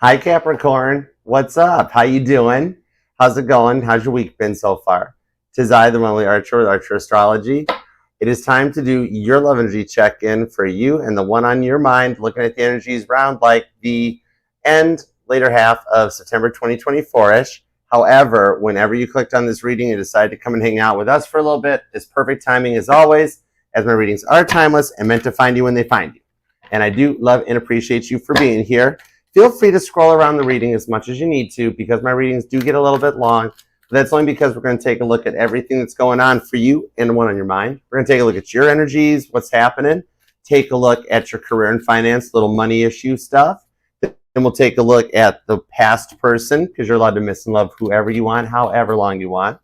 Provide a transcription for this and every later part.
Hi Capricorn, what's up? How you doing? How's it going? How's your week been so far? Tis I, the Lonely Archer with Archer Astrology. It is time to do your love energy check-in for you and the one on your mind, looking at the energies around like the later half of September 2024-ish. However, whenever you clicked on this reading and decided to come and hang out with us for a little bit, it's perfect timing as always, as my readings are timeless and meant to find you when they find you. And I do love and appreciate you for being here. Feel free to scroll around the reading as much as you need to because my readings do get a little bit long. But that's only because we're going to take a look at everything that's going on for you and the one on your mind. We're going to take a look at your energies, what's happening. Take a look at your career and finance, little money issue stuff. Then we'll take a look at the past person because you're allowed to miss and love whoever you want, however long you want.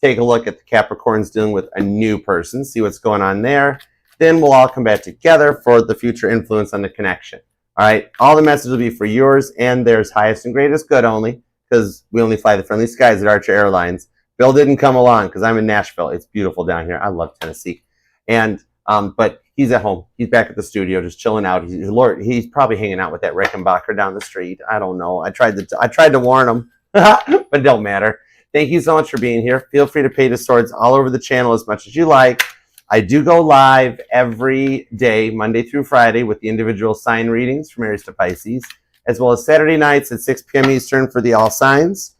Take a look at the Capricorns dealing with a new person, see what's going on there. Then we'll all come back together for the future influence on the connection. All right, all the messages will be for yours and theirs, highest and greatest good only, because we only fly the friendly skies at Archer Airlines. Bill didn't come along because I'm in Nashville. It's beautiful down here. I love Tennessee. And but he's at home. He's back at the studio, just chilling out. He's probably hanging out with that Rickenbacker down the street. I don't know. I tried to warn him, but it don't matter. Thank you so much for being here. Feel free to pay the swords all over the channel as much as you like. I do go live every day, Monday through Friday, with the individual sign readings from Aries to Pisces, as well as Saturday nights at 6 p.m. Eastern for the all signs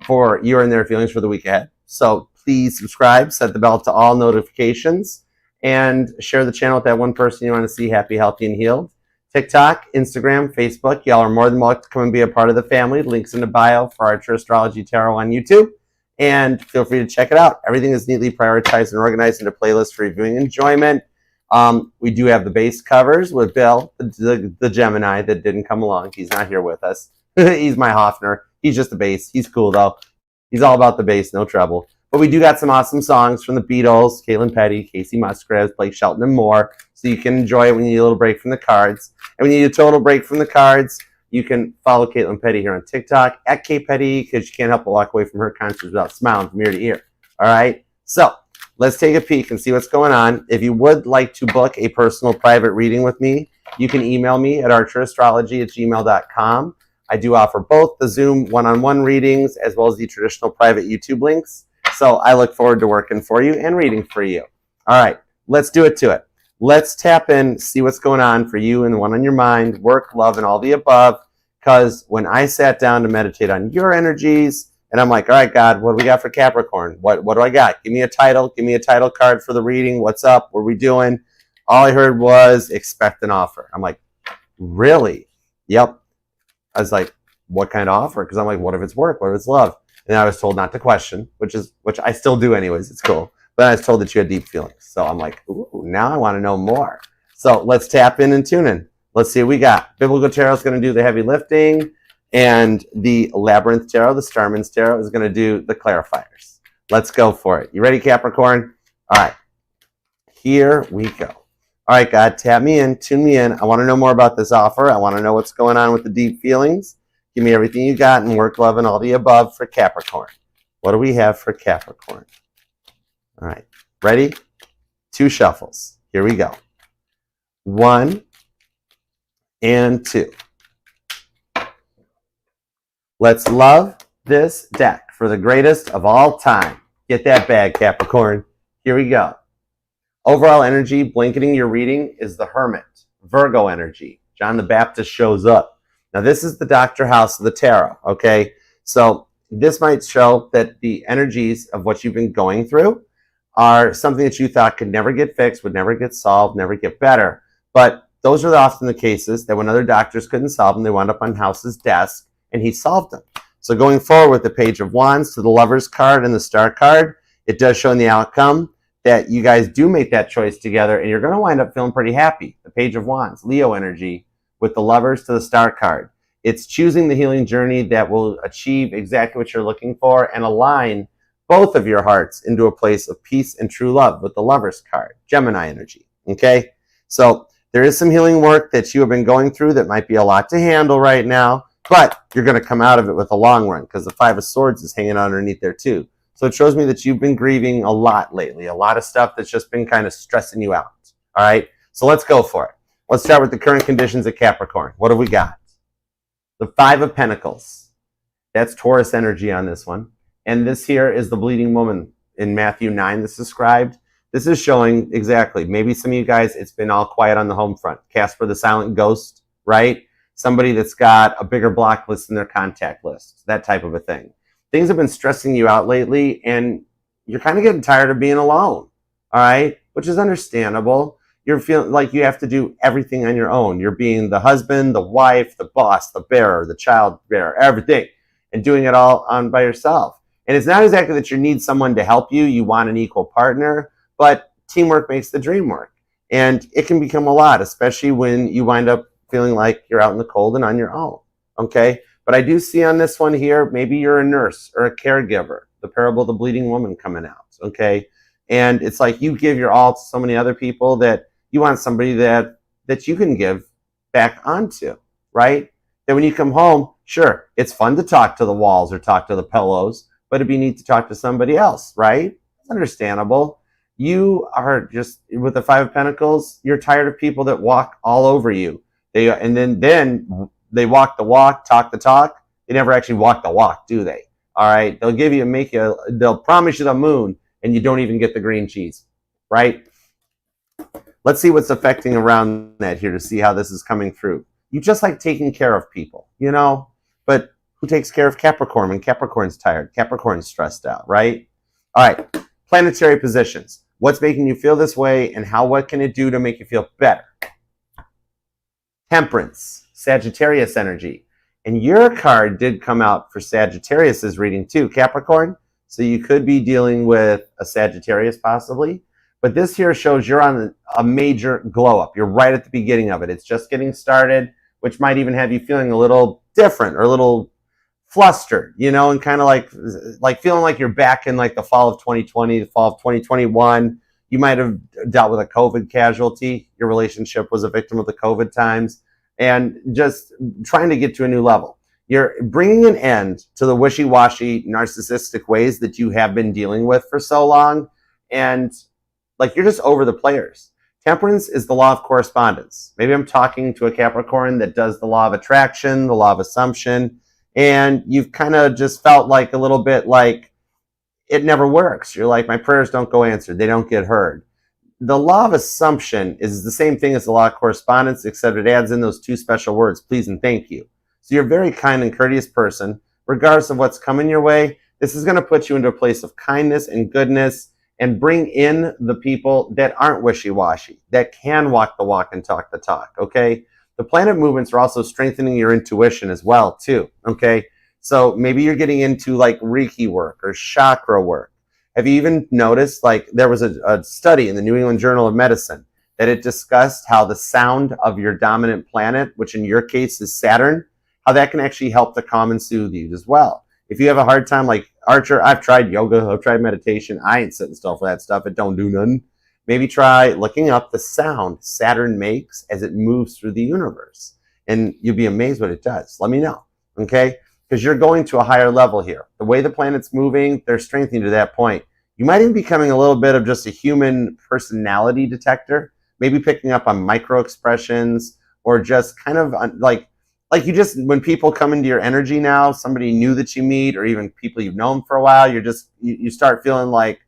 for your and their feelings for the week ahead. So please subscribe, set the bell to all notifications, and share the channel with that one person you want to see happy, healthy, and healed. TikTok, Instagram, Facebook, y'all are more than welcome to come and be a part of the family. Links in the bio for Archer Astrology Tarot on YouTube. And feel free to check it out. Everything is neatly prioritized and organized into playlists for viewing enjoyment. We do have the base covers with Bill, the Gemini that didn't come along. He's not here with us. He's my Hoffner. He's just the bass. He's cool, though. He's all about the bass, no trouble. But we do got some awesome songs from the Beatles, Caitlin Petty, Casey Musgraves, Blake Shelton, and more. So you can enjoy it when you need a little break from the cards. And when you need a total break from the cards, you can follow Caitlin Petty here on TikTok at kpetty because you can't help but walk away from her concerts without smiling from ear to ear. All right? So let's take a peek and see what's going on. If you would like to book a personal private reading with me, you can email me at archerastrology@gmail.com. I do offer both the Zoom one-on-one readings as well as the traditional private YouTube links. So I look forward to working for you and reading for you. All right, let's do it to it. Let's tap in, see what's going on for you and the one on your mind, work, love, and all the above. Because when I sat down to meditate on your energies, and I'm like, all right, God, what do we got for Capricorn? What do I got? Give me a title. Give me a title card for the reading. What's up? What are we doing? All I heard was expect an offer. I'm like, really? Yep. I was like, what kind of offer? Because I'm like, what if it's work? What if it's love? And I was told not to question, which I still do anyways. It's cool. But I was told that you had deep feelings. So I'm like, ooh, now I want to know more. So let's tap in and tune in. Let's see what we got. Biblical Tarot is going to do the heavy lifting. And the Labyrinth Tarot, the Starman's Tarot, is going to do the clarifiers. Let's go for it. You ready, Capricorn? All right. Here we go. All right, God, tap me in, tune me in. I want to know more about this offer. I want to know what's going on with the deep feelings. Give me everything you got and work, love, and all the above for Capricorn. What do we have for Capricorn? All right. Ready? 2 shuffles. Here we go. 1 and 2. Let's love this deck for the greatest of all time. Get that bag, Capricorn. Here we go. Overall energy blanketing your reading is the Hermit. Virgo energy. John the Baptist shows up. Now, this is the Doctor House of the Tarot, okay? So this might show that the energies of what you've been going through are something that you thought could never get fixed, would never get solved, never get better. But those are often the cases that when other doctors couldn't solve them, they wound up on House's desk, and he solved them. So going forward with the Page of Wands to the Lover's card and the Star card, it does show in the outcome that you guys do make that choice together, and you're going to wind up feeling pretty happy. The Page of Wands, Leo energy, with the Lovers to the Star card. It's choosing the healing journey that will achieve exactly what you're looking for and align both of your hearts into a place of peace and true love with the Lover's card, Gemini energy, okay? So there is some healing work that you have been going through that might be a lot to handle right now, but you're going to come out of it with a long run because the 5 of Swords is hanging underneath there too. So it shows me that you've been grieving a lot lately, a lot of stuff that's just been kind of stressing you out, all right? So let's go for it. Let's start with the current conditions of Capricorn. What have we got? The Five of Pentacles. That's Taurus energy on this one. And this here is the bleeding woman in Matthew 9 that's described. This is showing exactly, maybe some of you guys, it's been all quiet on the home front. Casper the Silent Ghost, right? Somebody that's got a bigger block list in their contact list, that type of a thing. Things have been stressing you out lately, and you're kind of getting tired of being alone, all right? Which is understandable. You're feeling like you have to do everything on your own. You're being the husband, the wife, the boss, the bearer, the child bearer, everything, and doing it all on by yourself. And it's not exactly that you need someone to help you. You want an equal partner, but teamwork makes the dream work. And it can become a lot, especially when you wind up feeling like you're out in the cold and on your own, okay? But I do see on this one here, maybe you're a nurse or a caregiver, the parable of the bleeding woman coming out, okay? And it's like you give your all to so many other people that you want somebody that you can give back onto, right? That when you come home, sure, it's fun to talk to the walls or talk to the pillows, but it'd be neat to talk to somebody else, right? It's understandable. You are just, with the Five of Pentacles, you're tired of people that walk all over you. And then they walk the walk, talk the talk. They never actually walk the walk, do they? All right, they'll promise you the moon, and you don't even get the green cheese, right? Let's see what's affecting around that here to see how this is coming through. You just like taking care of people, you know? But who takes care of Capricorn when Capricorn's tired? Capricorn's stressed out, right? All right, planetary positions. What's making you feel this way, and what can it do to make you feel better? Temperance, Sagittarius energy. And your card did come out for Sagittarius's reading too, Capricorn. So you could be dealing with a Sagittarius possibly. But this here shows you're on a major glow up. You're right at the beginning of it. It's just getting started, which might even have you feeling a little different or a little flustered, you know, and kind of like feeling like you're back in like the fall of 2020, the fall of 2021. You might have dealt with a COVID casualty. Your relationship was a victim of the COVID times, and just trying to get to a new level. You're bringing an end to the wishy-washy, narcissistic ways that you have been dealing with for so long, and like you're just over the players. Temperance is the law of correspondence. Maybe I'm talking to a Capricorn that does the law of attraction, the law of assumption, and you've kind of just felt like a little bit like it never works. You're like, my prayers don't go answered. They don't get heard. The law of assumption is the same thing as the law of correspondence, except it adds in those two special words, please and thank you. So you're a very kind and courteous person. Regardless of what's coming your way, this is going to put you into a place of kindness and goodness, and bring in the people that aren't wishy-washy, that can walk the walk and talk the talk, okay? The planet movements are also strengthening your intuition as well, too, okay? So maybe you're getting into like Reiki work or chakra work. Have you even noticed, like there was a study in the New England Journal of Medicine that it discussed how the sound of your dominant planet, which in your case is Saturn, how that can actually help to calm and soothe you as well. If you have a hard time, like Archer, I've tried yoga, I've tried meditation. I ain't sitting still for that stuff. It don't do nothing. Maybe try looking up the sound Saturn makes as it moves through the universe. And you'll be amazed what it does. Let me know, okay? Because you're going to a higher level here. The way the planet's moving, they're strengthening to that point. You might even be becoming a little bit of just a human personality detector, maybe picking up on micro expressions, or just kind of like you just, when people come into your energy now, somebody new that you meet, or even people you've known for a while, you start feeling like,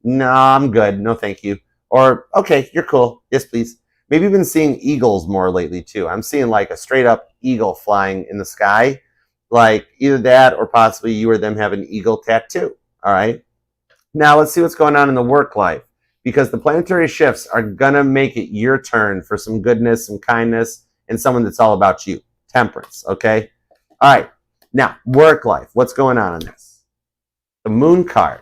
no, I'm good, no thank you. Or, okay, you're cool, yes please. Maybe you've been seeing eagles more lately too. I'm seeing like a straight up eagle flying in the sky. Like either that or possibly you or them have an eagle tattoo, all right? Now let's see what's going on in the work life, because the planetary shifts are gonna make it your turn for some goodness, some kindness, and someone that's all about you. Temperance, okay? All right, now work life, what's going on in this? The moon card,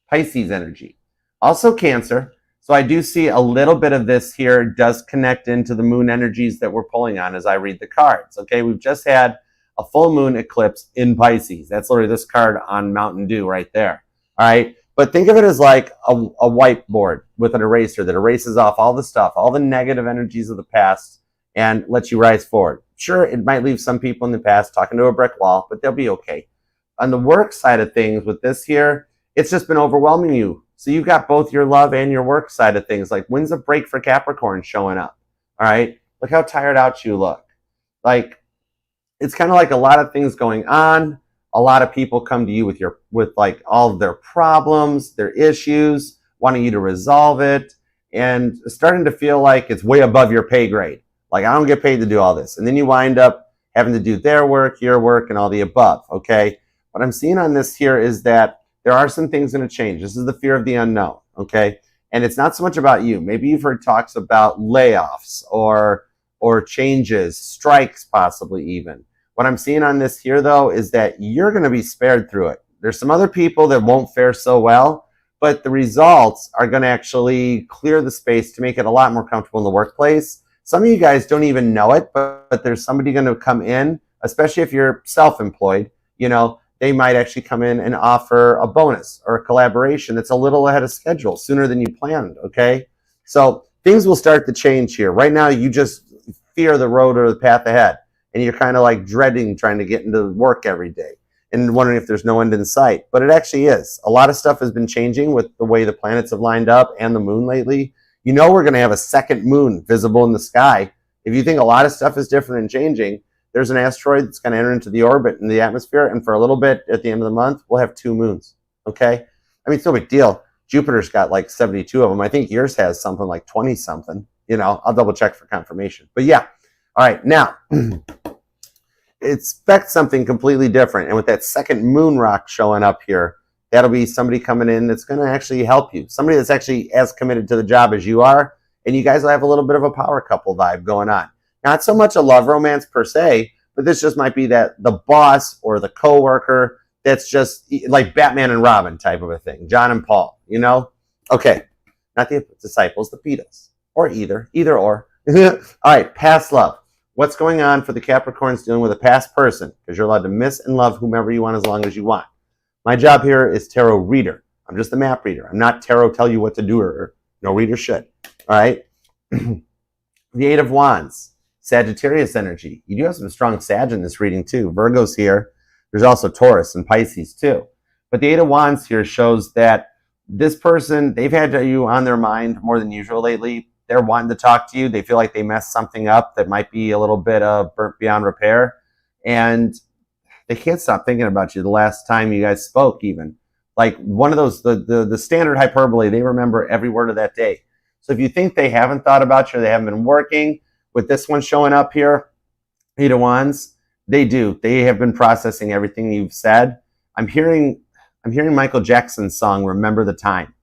Pisces energy. Also Cancer, so I do see a little bit of this here does connect into the moon energies that we're pulling on as I read the cards, okay? We've just had a full moon eclipse in Pisces. That's literally this card on Mountain Dew right there, all right? But think of it as like a whiteboard with an eraser that erases off all the stuff, all the negative energies of the past, and lets you rise forward. Sure, it might leave some people in the past talking to a brick wall, but they'll be okay. On the work side of things with this here, it's just been overwhelming you. So you've got both your love and your work side of things. Like, when's a break for Capricorn showing up? All right, look how tired out you look. Like, it's kind of like a lot of things going on. A lot of people come to you with like all of their problems, their issues, wanting you to resolve it, and starting to feel like it's way above your pay grade. Like, I don't get paid to do all this. And then you wind up having to do their work, your work, and all the above, okay? What I'm seeing on this here is that there are some things going to change. This is the fear of the unknown, okay? And it's not so much about you. Maybe you've heard talks about layoffs or changes, strikes possibly even. What I'm seeing on this here, though, is that you're going to be spared through it. There's some other people that won't fare so well, but the results are going to actually clear the space to make it a lot more comfortable in the workplace. Some of you guys don't even know it, but there's somebody going to come in, especially if you're self-employed, you know, they might actually come in and offer a bonus or a collaboration that's a little ahead of schedule, sooner than you planned, okay? So things will start to change here. Right now, you just fear the road or the path ahead, and you're kind of like dreading trying to get into work every day and wondering if there's no end in sight. But it actually is. A lot of stuff has been changing with the way the planets have lined up and the moon lately. You know we're going to have a second moon visible in the sky. If you think a lot of stuff is different and changing, there's an asteroid that's going to enter into the orbit in the atmosphere, and for a little bit at the end of the month, we'll have 2 moons, okay? I mean, it's no big deal. Jupiter's got like 72 of them. I think yours has something like 20-something. You know, I'll double check for confirmation. But yeah, all right, now, expect something completely different. And with that second moon rock showing up here, that'll be somebody coming in that's going to actually help you. Somebody that's actually as committed to the job as you are, and you guys will have a little bit of a power couple vibe going on. Not so much a love romance per se, but this just might be that the boss or the coworker that's just like Batman and Robin type of a thing. John and Paul, you know? Okay, not the disciples, the Beatles. Or either or. All right, past love. What's going on for the Capricorns dealing with a past person? Because you're allowed to miss and love whomever you want as long as you want. My job here is tarot reader. I'm just a map reader. I'm not tarot tell you what to do, or no reader should. All right? The 8 of Wands. Sagittarius energy. You do have some strong Sag in this reading too. Virgo's here. There's also Taurus and Pisces too. But the 8 of Wands here shows that this person, they've had you on their mind more than usual lately. They're wanting to talk to you. They feel like they messed something up that might be a little bit burnt beyond repair. And they can't stop thinking about you the last time you guys spoke even. Like one of those, the standard hyperbole, they remember every word of that day. So if you think they haven't thought about you or they haven't been working, with this one showing up here, 8 of Wands, they do. They have been processing everything you've said. I'm hearing Michael Jackson's song, Remember the Time.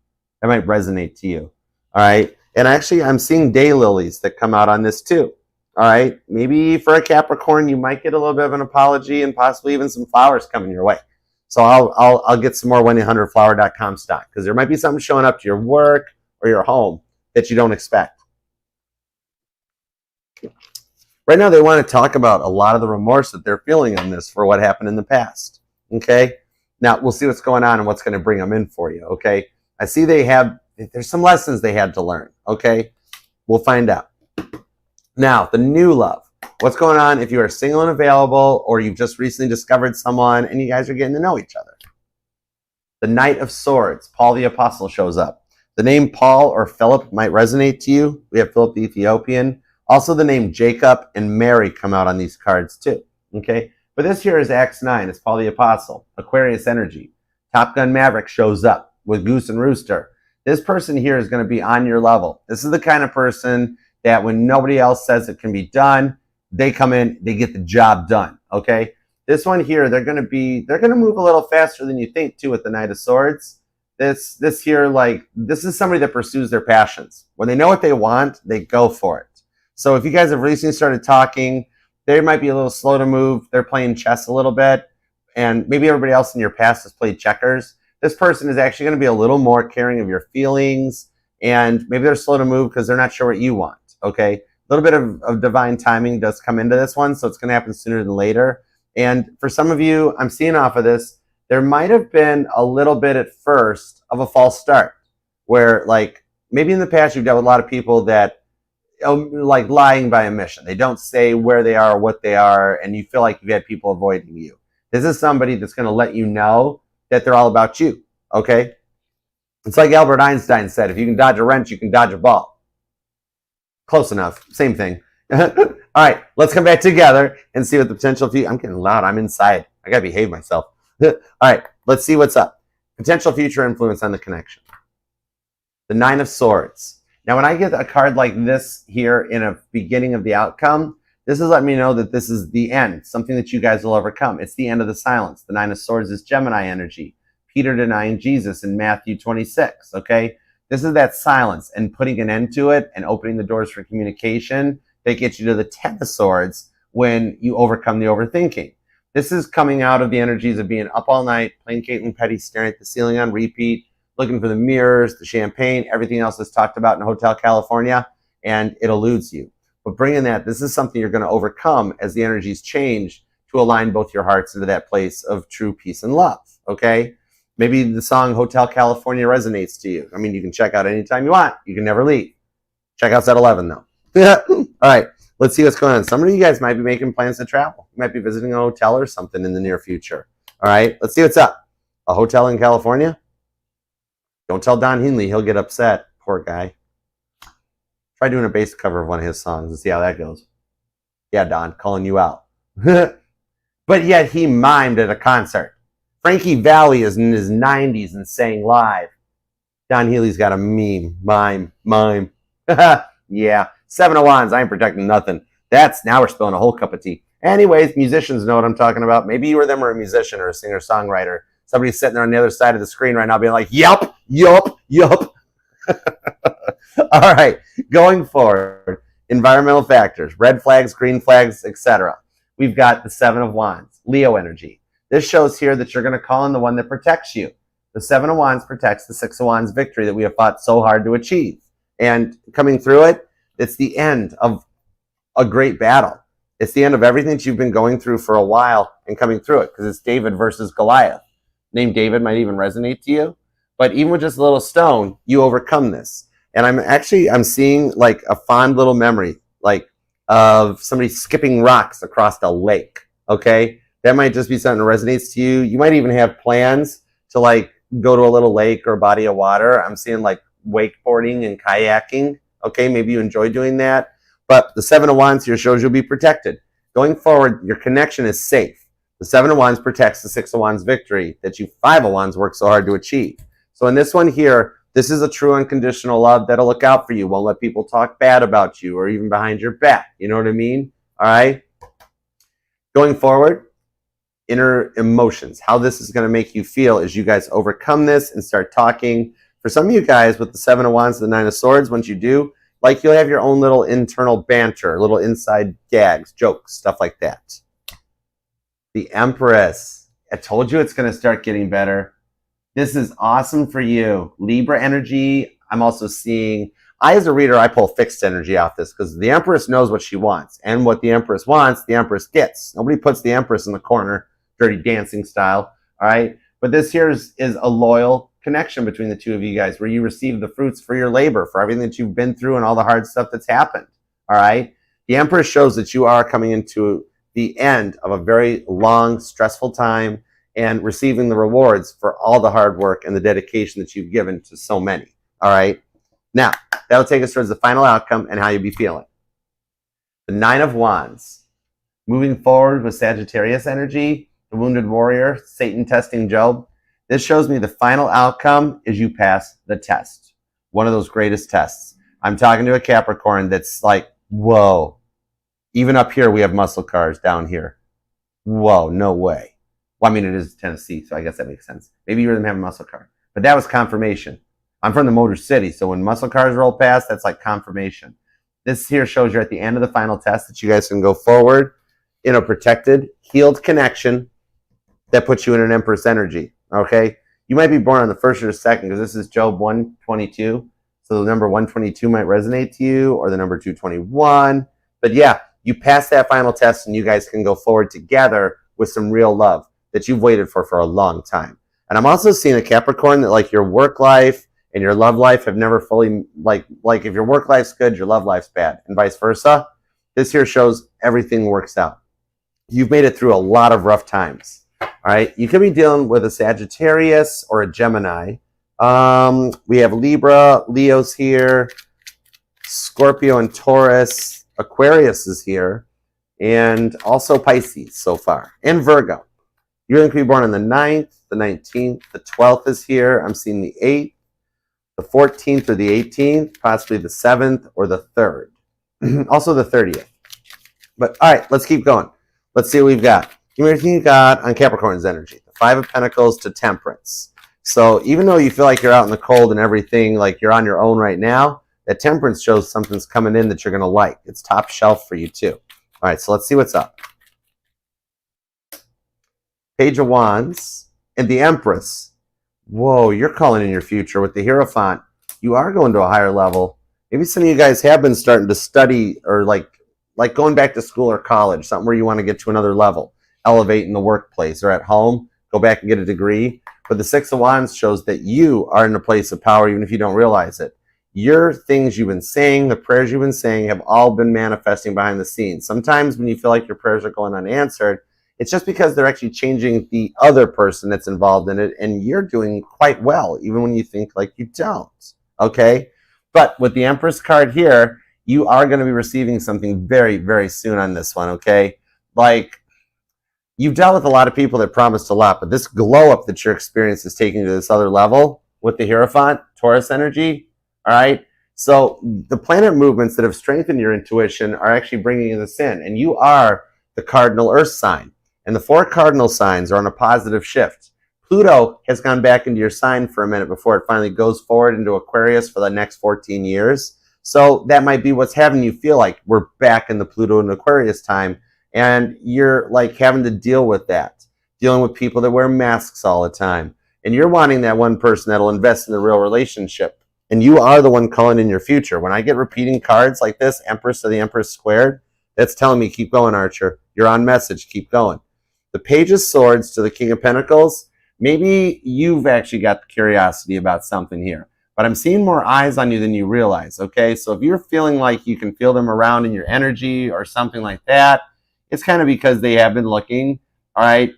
That might resonate to you. All right. And actually, I'm seeing daylilies that come out on this too. All right. Maybe for a Capricorn, you might get a little bit of an apology and possibly even some flowers coming your way. So I'll get some more 1-800-flower.com stock, because there might be something showing up to your work or your home that you don't expect. Right now, they want to talk about a lot of the remorse that they're feeling on this for what happened in the past, okay? Now, we'll see what's going on and what's going to bring them in for you, okay? I see there's some lessons they had to learn, okay? We'll find out. Now, the new love. What's going on if you are single and available, or you've just recently discovered someone and you guys are getting to know each other? The Knight of Swords, Paul the Apostle shows up. The name Paul or Philip might resonate to you. We have Philip the Ethiopian. Also, the name Jacob and Mary come out on these cards too, okay? But this here is Acts 9. It's Paul the Apostle, Aquarius energy. Top Gun Maverick shows up with Goose and Rooster. This person here is going to be on your level. This is the kind of person that when nobody else says it can be done, they come in, they get the job done, okay? This one here, they're going to move a little faster than you think too with the Knight of Swords. This here, like, this is somebody that pursues their passions. When they know what they want, they go for it. So if you guys have recently started talking, they might be a little slow to move. They're playing chess a little bit, and maybe everybody else in your past has played checkers. This person is actually going to be a little more caring of your feelings, and maybe they're slow to move because they're not sure what you want, okay? A little bit of divine timing does come into this one, so it's going to happen sooner than later. And for some of you, I'm seeing off of this, there might have been a little bit at first of a false start, where like maybe in the past you've dealt with a lot of people that like lying by omission. They don't say where they are or what they are, and you feel like you've had people avoiding you. This is somebody that's going to let you know that they're all about you, okay? It's like Albert Einstein said, if you can dodge a wrench, you can dodge a ball. Close enough. Same thing. All right, let's come back together and see what the potential future. I'm getting loud. I'm inside. I gotta behave myself. All right, let's see what's up. Potential future influence on the connection. The Nine of Swords. Now, when I get a card like this here in a beginning of the outcome, this is letting me know that this is the end, something that you guys will overcome. It's the end of the silence. The Nine of Swords is Gemini energy. Peter denying Jesus in Matthew 26, okay? This is that silence and putting an end to it and opening the doors for communication that gets you to the Ten of Swords when you overcome the overthinking. This is coming out of the energies of being up all night, playing Caitlin Petty, staring at the ceiling on repeat, looking for the mirrors, the champagne, everything else that's talked about in Hotel California, and it eludes you. But bringing that, this is something you're going to overcome as the energies change to align both your hearts into that place of true peace and love, okay? Maybe the song Hotel California resonates to you. I mean, you can check out anytime you want. You can never leave. Checkout's at 11, though. All right, let's see what's going on. Some of you guys might be making plans to travel. You might be visiting a hotel or something in the near future. All right, let's see what's up. A hotel in California? Don't tell Don Henley. He'll get upset. Poor guy. Try doing a bass cover of one of his songs and see how that goes. Yeah, Don, calling you out. But yet he mimed at a concert. Frankie Valli is in his 90s and sang live. Don Healy's got a mime. Yeah. Seven of Wands, I ain't protecting nothing. Now we're spilling a whole cup of tea. Anyways, musicians know what I'm talking about. Maybe you or them are a musician or a singer-songwriter. Somebody's sitting there on the other side of the screen right now being like, yup. All right, going forward, environmental factors, red flags, green flags, etc. We've got the Seven of Wands, Leo energy. This shows here that you're going to call in the one that protects you. The Seven of Wands protects the Six of Wands victory that we have fought so hard to achieve. And coming through it, it's the end of a great battle. It's the end of everything that you've been going through for a while and coming through it, because it's David versus Goliath. Name David might even resonate to you, but even with just a little stone, you overcome this. And I'm seeing like a fond little memory, like of somebody skipping rocks across a lake. Okay, that might just be something that resonates to you. You might even have plans to like go to a little lake or a body of water. I'm seeing like wakeboarding and kayaking. Okay, maybe you enjoy doing that. But the Seven of Wands here shows you'll be protected. Going forward, your connection is safe. The Seven of Wands protects the Six of Wands victory that you Five of Wands work so hard to achieve. So in this one here, this is a true unconditional love that'll look out for you. Won't let people talk bad about you or even behind your back. You know what I mean? All right? Going forward, inner emotions. How this is going to make you feel as you guys overcome this and start talking. For some of you guys with the Seven of Wands and the Nine of Swords, once you do, like you'll have your own little internal banter, little inside gags, jokes, stuff like that. The Empress. I told you it's going to start getting better. This is awesome for you. Libra energy. I'm also seeing, as a reader, I pull fixed energy off this because the Empress knows what she wants. And what the Empress wants, the Empress gets. Nobody puts the Empress in the corner, Dirty Dancing style. All right? But this here is a loyal connection between the two of you guys where you receive the fruits for your labor, for everything that you've been through and all the hard stuff that's happened. All right? The Empress shows that you are coming into the end of a very long, stressful time and receiving the rewards for all the hard work and the dedication that you've given to so many. All right? Now, that'll take us towards the final outcome and how you'll be feeling. The Nine of Wands. Moving forward with Sagittarius energy, the Wounded Warrior, Satan testing Job. This shows me the final outcome is you pass the test. One of those greatest tests. I'm talking to a Capricorn that's like, whoa. Even up here, we have muscle cars down here. Whoa, no way. Well, I mean, it is Tennessee, so I guess that makes sense. Maybe you were them have a muscle car. But that was confirmation. I'm from the Motor City, so when muscle cars roll past, that's like confirmation. This here shows you're at the end of the final test that you guys can go forward in a protected, healed connection that puts you in an Empress energy. Okay, you might be born on the 1st or the 2nd because this is Job 122. So the number 122 might resonate to you, or the number 221. But yeah, you pass that final test and you guys can go forward together with some real love that you've waited for a long time. And I'm also seeing a Capricorn that like your work life and your love life have never fully, like if your work life's good, your love life's bad, and vice versa. This here shows everything works out. You've made it through a lot of rough times. All right, you could be dealing with a Sagittarius or a Gemini. We have Libra, Leo's here, Scorpio and Taurus. Aquarius is here, and also Pisces so far, and Virgo. You're going to be born on the 9th, the 19th, the 12th is here. I'm seeing the 8th, the 14th or the 18th, possibly the 7th or the 3rd. Also the 30th. But all right, let's keep going. Let's see what we've got. Give me everything you got on Capricorn's energy. The 5 of Pentacles to Temperance. So even though you feel like you're out in the cold and everything, like you're on your own right now, that Temperance shows something's coming in that you're going to like. It's top shelf for you too. All right, so let's see what's up. Page of Wands and the Empress. Whoa, you're calling in your future with the Hierophant. You are going to a higher level. Maybe some of you guys have been starting to study or like going back to school or college, something where you want to get to another level, elevate in the workplace or at home, go back and get a degree. But the 6 of Wands shows that you are in a place of power even if you don't realize it. Your things you've been saying, the prayers you've been saying have all been manifesting behind the scenes. Sometimes when you feel like your prayers are going unanswered, it's just because they're actually changing the other person that's involved in it, and you're doing quite well, even when you think like you don't, okay? But with the Empress card here, you are going to be receiving something very, very soon on this one, okay? Like, you've dealt with a lot of people that promised a lot, but this glow up that your experience is taking to this other level with the Hierophant, Taurus energy, all right? So the planet movements that have strengthened your intuition are actually bringing this in, and you are the cardinal Earth sign. And the 4 cardinal signs are on a positive shift. Pluto has gone back into your sign for a minute before it finally goes forward into Aquarius for the next 14 years. So that might be what's having you feel like we're back in the Pluto and Aquarius time. And you're like having to deal with that. Dealing with people that wear masks all the time. And you're wanting that one person that'll invest in the real relationship. And you are the one calling in your future. When I get repeating cards like this, Empress to the Empress squared, that's telling me keep going, Archer. You're on message. Keep going. The Page of Swords to the King of Pentacles, maybe you've actually got curiosity about something here. But I'm seeing more eyes on you than you realize, okay? So if you're feeling like you can feel them around in your energy or something like that, it's kind of because they have been looking, all right?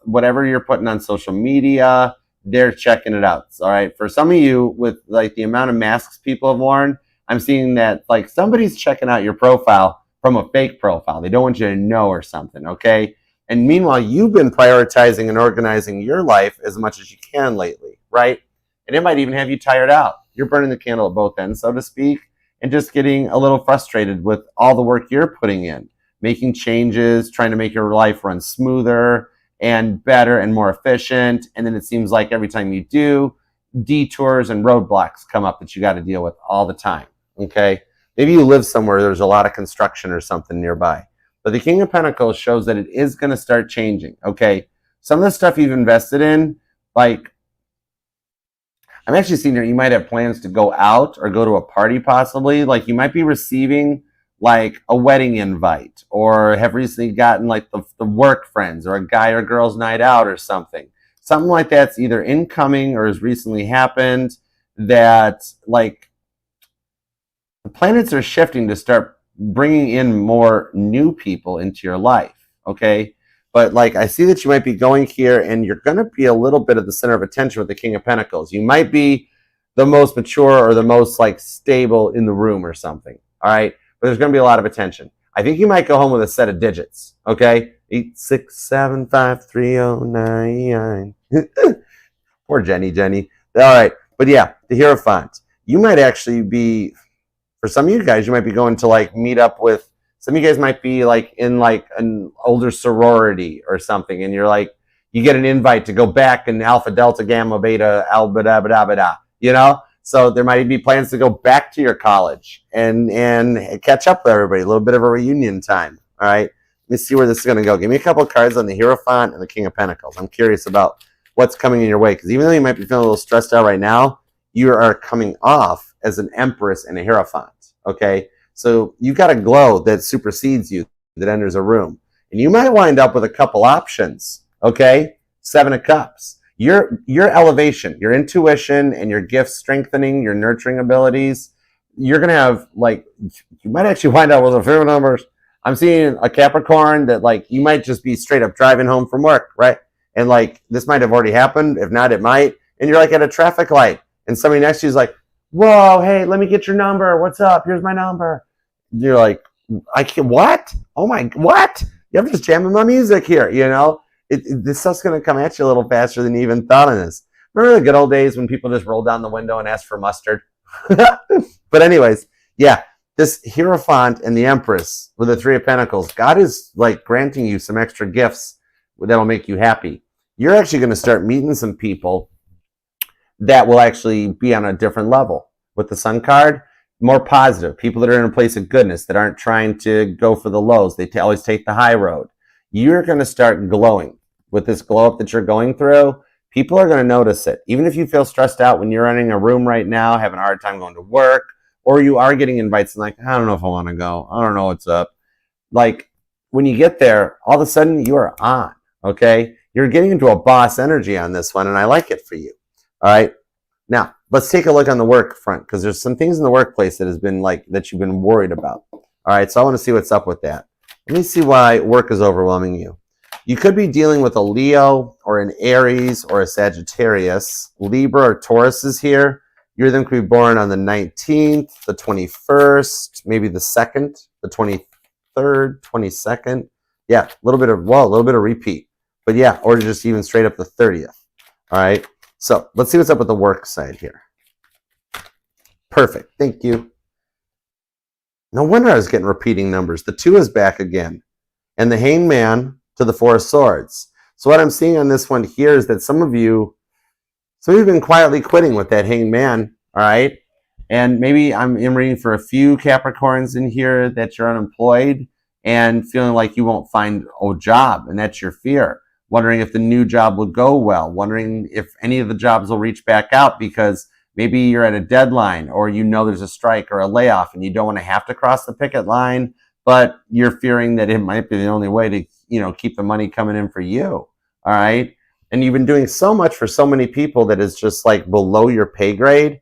Whatever you're putting on social media, they're checking it out, all right? For some of you, with like the amount of masks people have worn, I'm seeing that like somebody's checking out your profile from a fake profile. They don't want you to know or something, okay? And meanwhile, you've been prioritizing and organizing your life as much as you can lately, right? And it might even have you tired out. You're burning the candle at both ends, so to speak, and just getting a little frustrated with all the work you're putting in, making changes, trying to make your life run smoother and better and more efficient. And then it seems like every time you do, detours and roadblocks come up that you got to deal with all the time, okay? Maybe you live somewhere there's a lot of construction or something nearby. But the King of Pentacles shows that it is going to start changing, okay? Some of the stuff you've invested in, like, I'm actually seeing that you might have plans to go out or go to a party possibly. Like, you might be receiving, like, a wedding invite or have recently gotten, like, the work friends or a guy or girl's night out or something. Something like that's either incoming or has recently happened that, like, the planets are shifting to start bringing in more new people into your life, okay? But like I see that you might be going here and you're going to be a little bit of the center of attention with the King of Pentacles. You might be the most mature or the most like stable in the room or something, all right? But there's going to be a lot of attention. I think you might go home with a set of digits, okay? 8675309. Poor Jenny. All right, but yeah, the Hierophant. You might actually be, for some of you guys, you might be going to like meet up with, some of you guys might be like in like an older sorority or something, and you're like, you get an invite to go back in Alpha, Delta, Gamma, Beta, Alpha, da, ba, da, ba, da, you know? So there might be plans to go back to your college and catch up with everybody, a little bit of a reunion time, all right? Let me see where this is going to go. Give me a couple of cards on the Hierophant and the King of Pentacles. I'm curious about what's coming in your way, because even though you might be feeling a little stressed out right now, you are coming off as an Empress and a Hierophant, okay? So you've got a glow that supersedes you, that enters a room. And you might wind up with a couple options, okay? 7 of Cups. Your elevation, your intuition, and your gift strengthening, your nurturing abilities, you're going to have, like, you might actually wind up with a few numbers. I'm seeing a Capricorn that, like, you might just be straight up driving home from work, right? And, like, this might have already happened. If not, it might. And you're, like, at a traffic light. And somebody next to you is like, whoa, hey, let me get your number. What's up? Here's my number. You're like, I can't, what? Oh my, what? You're just jamming my music here, you know? This stuff's going to come at you a little faster than you even thought of this. Remember the good old days when people just rolled down the window and asked for mustard? But anyways, yeah, this Hierophant and the Empress with the Three of Pentacles, God is like granting you some extra gifts that'll make you happy. You're actually going to start meeting some people that will actually be on a different level. With the Sun card, more positive. People that are in a place of goodness, that aren't trying to go for the lows. They always take the high road. You're going to start glowing. With this glow up that you're going through, people are going to notice it. Even if you feel stressed out when you're running a room right now, having a hard time going to work, or you are getting invites and like, I don't know if I want to go. I don't know what's up. Like, when you get there, all of a sudden you are on, okay? You're getting into a boss energy on this one, and I like it for you, all right? Now, let's take a look on the work front, because there's some things in the workplace that has been like, that you've been worried about. All right, so I want to see what's up with that. Let me see why work is overwhelming you. You could be dealing with a Leo or an Aries or a Sagittarius. Libra or Taurus is here. You're then could be born on the 19th, the 21st, maybe the 2nd, the 23rd, 22nd. Yeah, a little bit of repeat. But yeah, or just even straight up the 30th. All right. So let's see what's up with the work side here. Perfect. Thank you. No wonder I was getting repeating numbers. The 2 is back again. And the Hangman to the 4 of Swords. So what I'm seeing on this one here is that some of you have been quietly quitting with that Hanged Man, all right? And maybe I'm reading for a few Capricorns in here that you're unemployed and feeling like you won't find a job, and that's your fear. Wondering if the new job will go well, wondering if any of the jobs will reach back out because maybe you're at a deadline, or you know there's a strike or a layoff and you don't want to have to cross the picket line, but you're fearing that it might be the only way to, keep the money coming in for you, all right? And you've been doing so much for so many people that is just like below your pay grade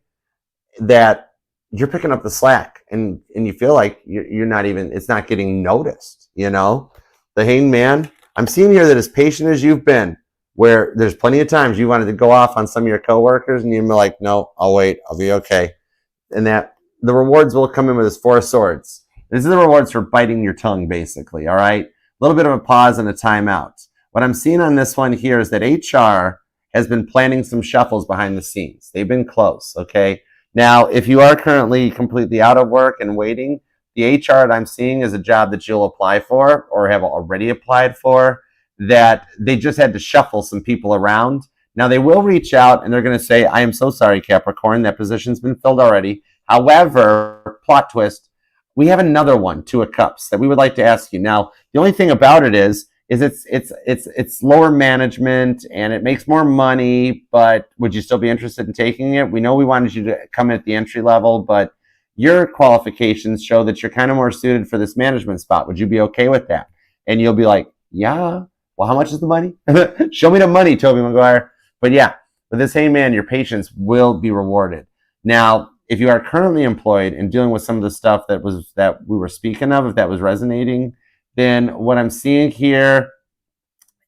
that you're picking up the slack, and you feel like you're not even, it's not getting noticed, The Hanged Man, I'm seeing here that as patient as you've been, where there's plenty of times you wanted to go off on some of your coworkers and you'd be like, no, I'll wait, I'll be okay. And that the rewards will come in with this 4 of Swords. This is the rewards for biting your tongue, basically, all right? A little bit of a pause and a timeout. What I'm seeing on this one here is that HR has been planning some shuffles behind the scenes. They've been close, okay? Now, if you are currently completely out of work and waiting, the HR that I'm seeing is a job that you'll apply for or have already applied for, that they just had to shuffle some people around. Now, they will reach out and they're going to say, I am so sorry, Capricorn, that position's been filled already. However, plot twist, we have another one, 2 of Cups, that we would like to ask you. Now, the only thing about it is it's lower management and it makes more money, but would you still be interested in taking it? We know we wanted you to come in at the entry level, but your qualifications show that you're kind of more suited for this management spot. Would you be okay with that? And you'll be like, yeah, well, how much is the money? Show me the money, Toby Maguire. But yeah, with this Hanged Man, your patience will be rewarded. Now, if you are currently employed and dealing with some of the stuff that we were speaking of, if that was resonating, then what I'm seeing here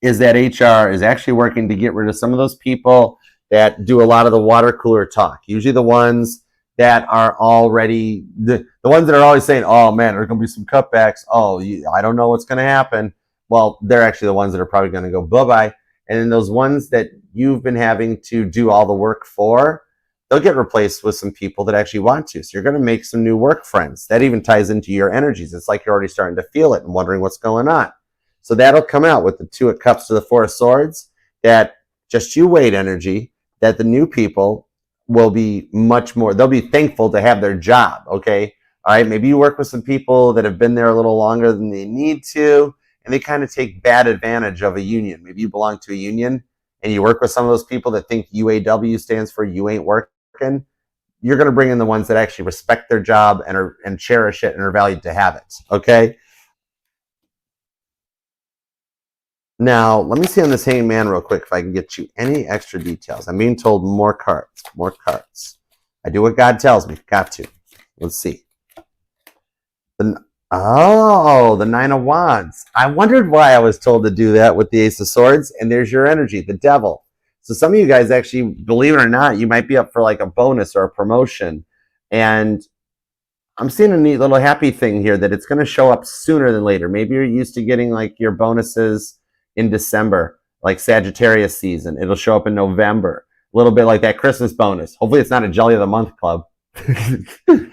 is that HR is actually working to get rid of some of those people that do a lot of the water cooler talk. Usually the ones that are already, the ones that are always saying, oh man, there's going to be some cutbacks. Oh, I don't know what's going to happen. Well, they're actually the ones that are probably going to go bye-bye. And then those ones that you've been having to do all the work for, they'll get replaced with some people that actually want to. So you're going to make some new work friends. That even ties into your energies. It's like you're already starting to feel it and wondering what's going on. So that'll come out with the 2 of Cups to the 4 of Swords, that just you wait energy, that the new people will be much more, they'll be thankful to have their job, okay? All right, maybe you work with some people that have been there a little longer than they need to, and they kind of take bad advantage of a union. Maybe you belong to a union, and you work with some of those people that think UAW stands for you ain't working. You're going to bring in the ones that actually respect their job and cherish it and are valued to have it, okay? Now, let me see on this Hanged Man real quick if I can get you any extra details. I'm being told more cards, more cards. I do what God tells me. Got to. Let's see. The 9 of Wands. I wondered why I was told to do that with the Ace of Swords, and there's your energy, the Devil. So some of you guys actually, believe it or not, you might be up for like a bonus or a promotion. And I'm seeing a neat little happy thing here that it's going to show up sooner than later. Maybe you're used to getting like your bonuses in December, like Sagittarius season. It'll show up in November. A little bit like that Christmas bonus. Hopefully it's not a Jelly of the Month club. Am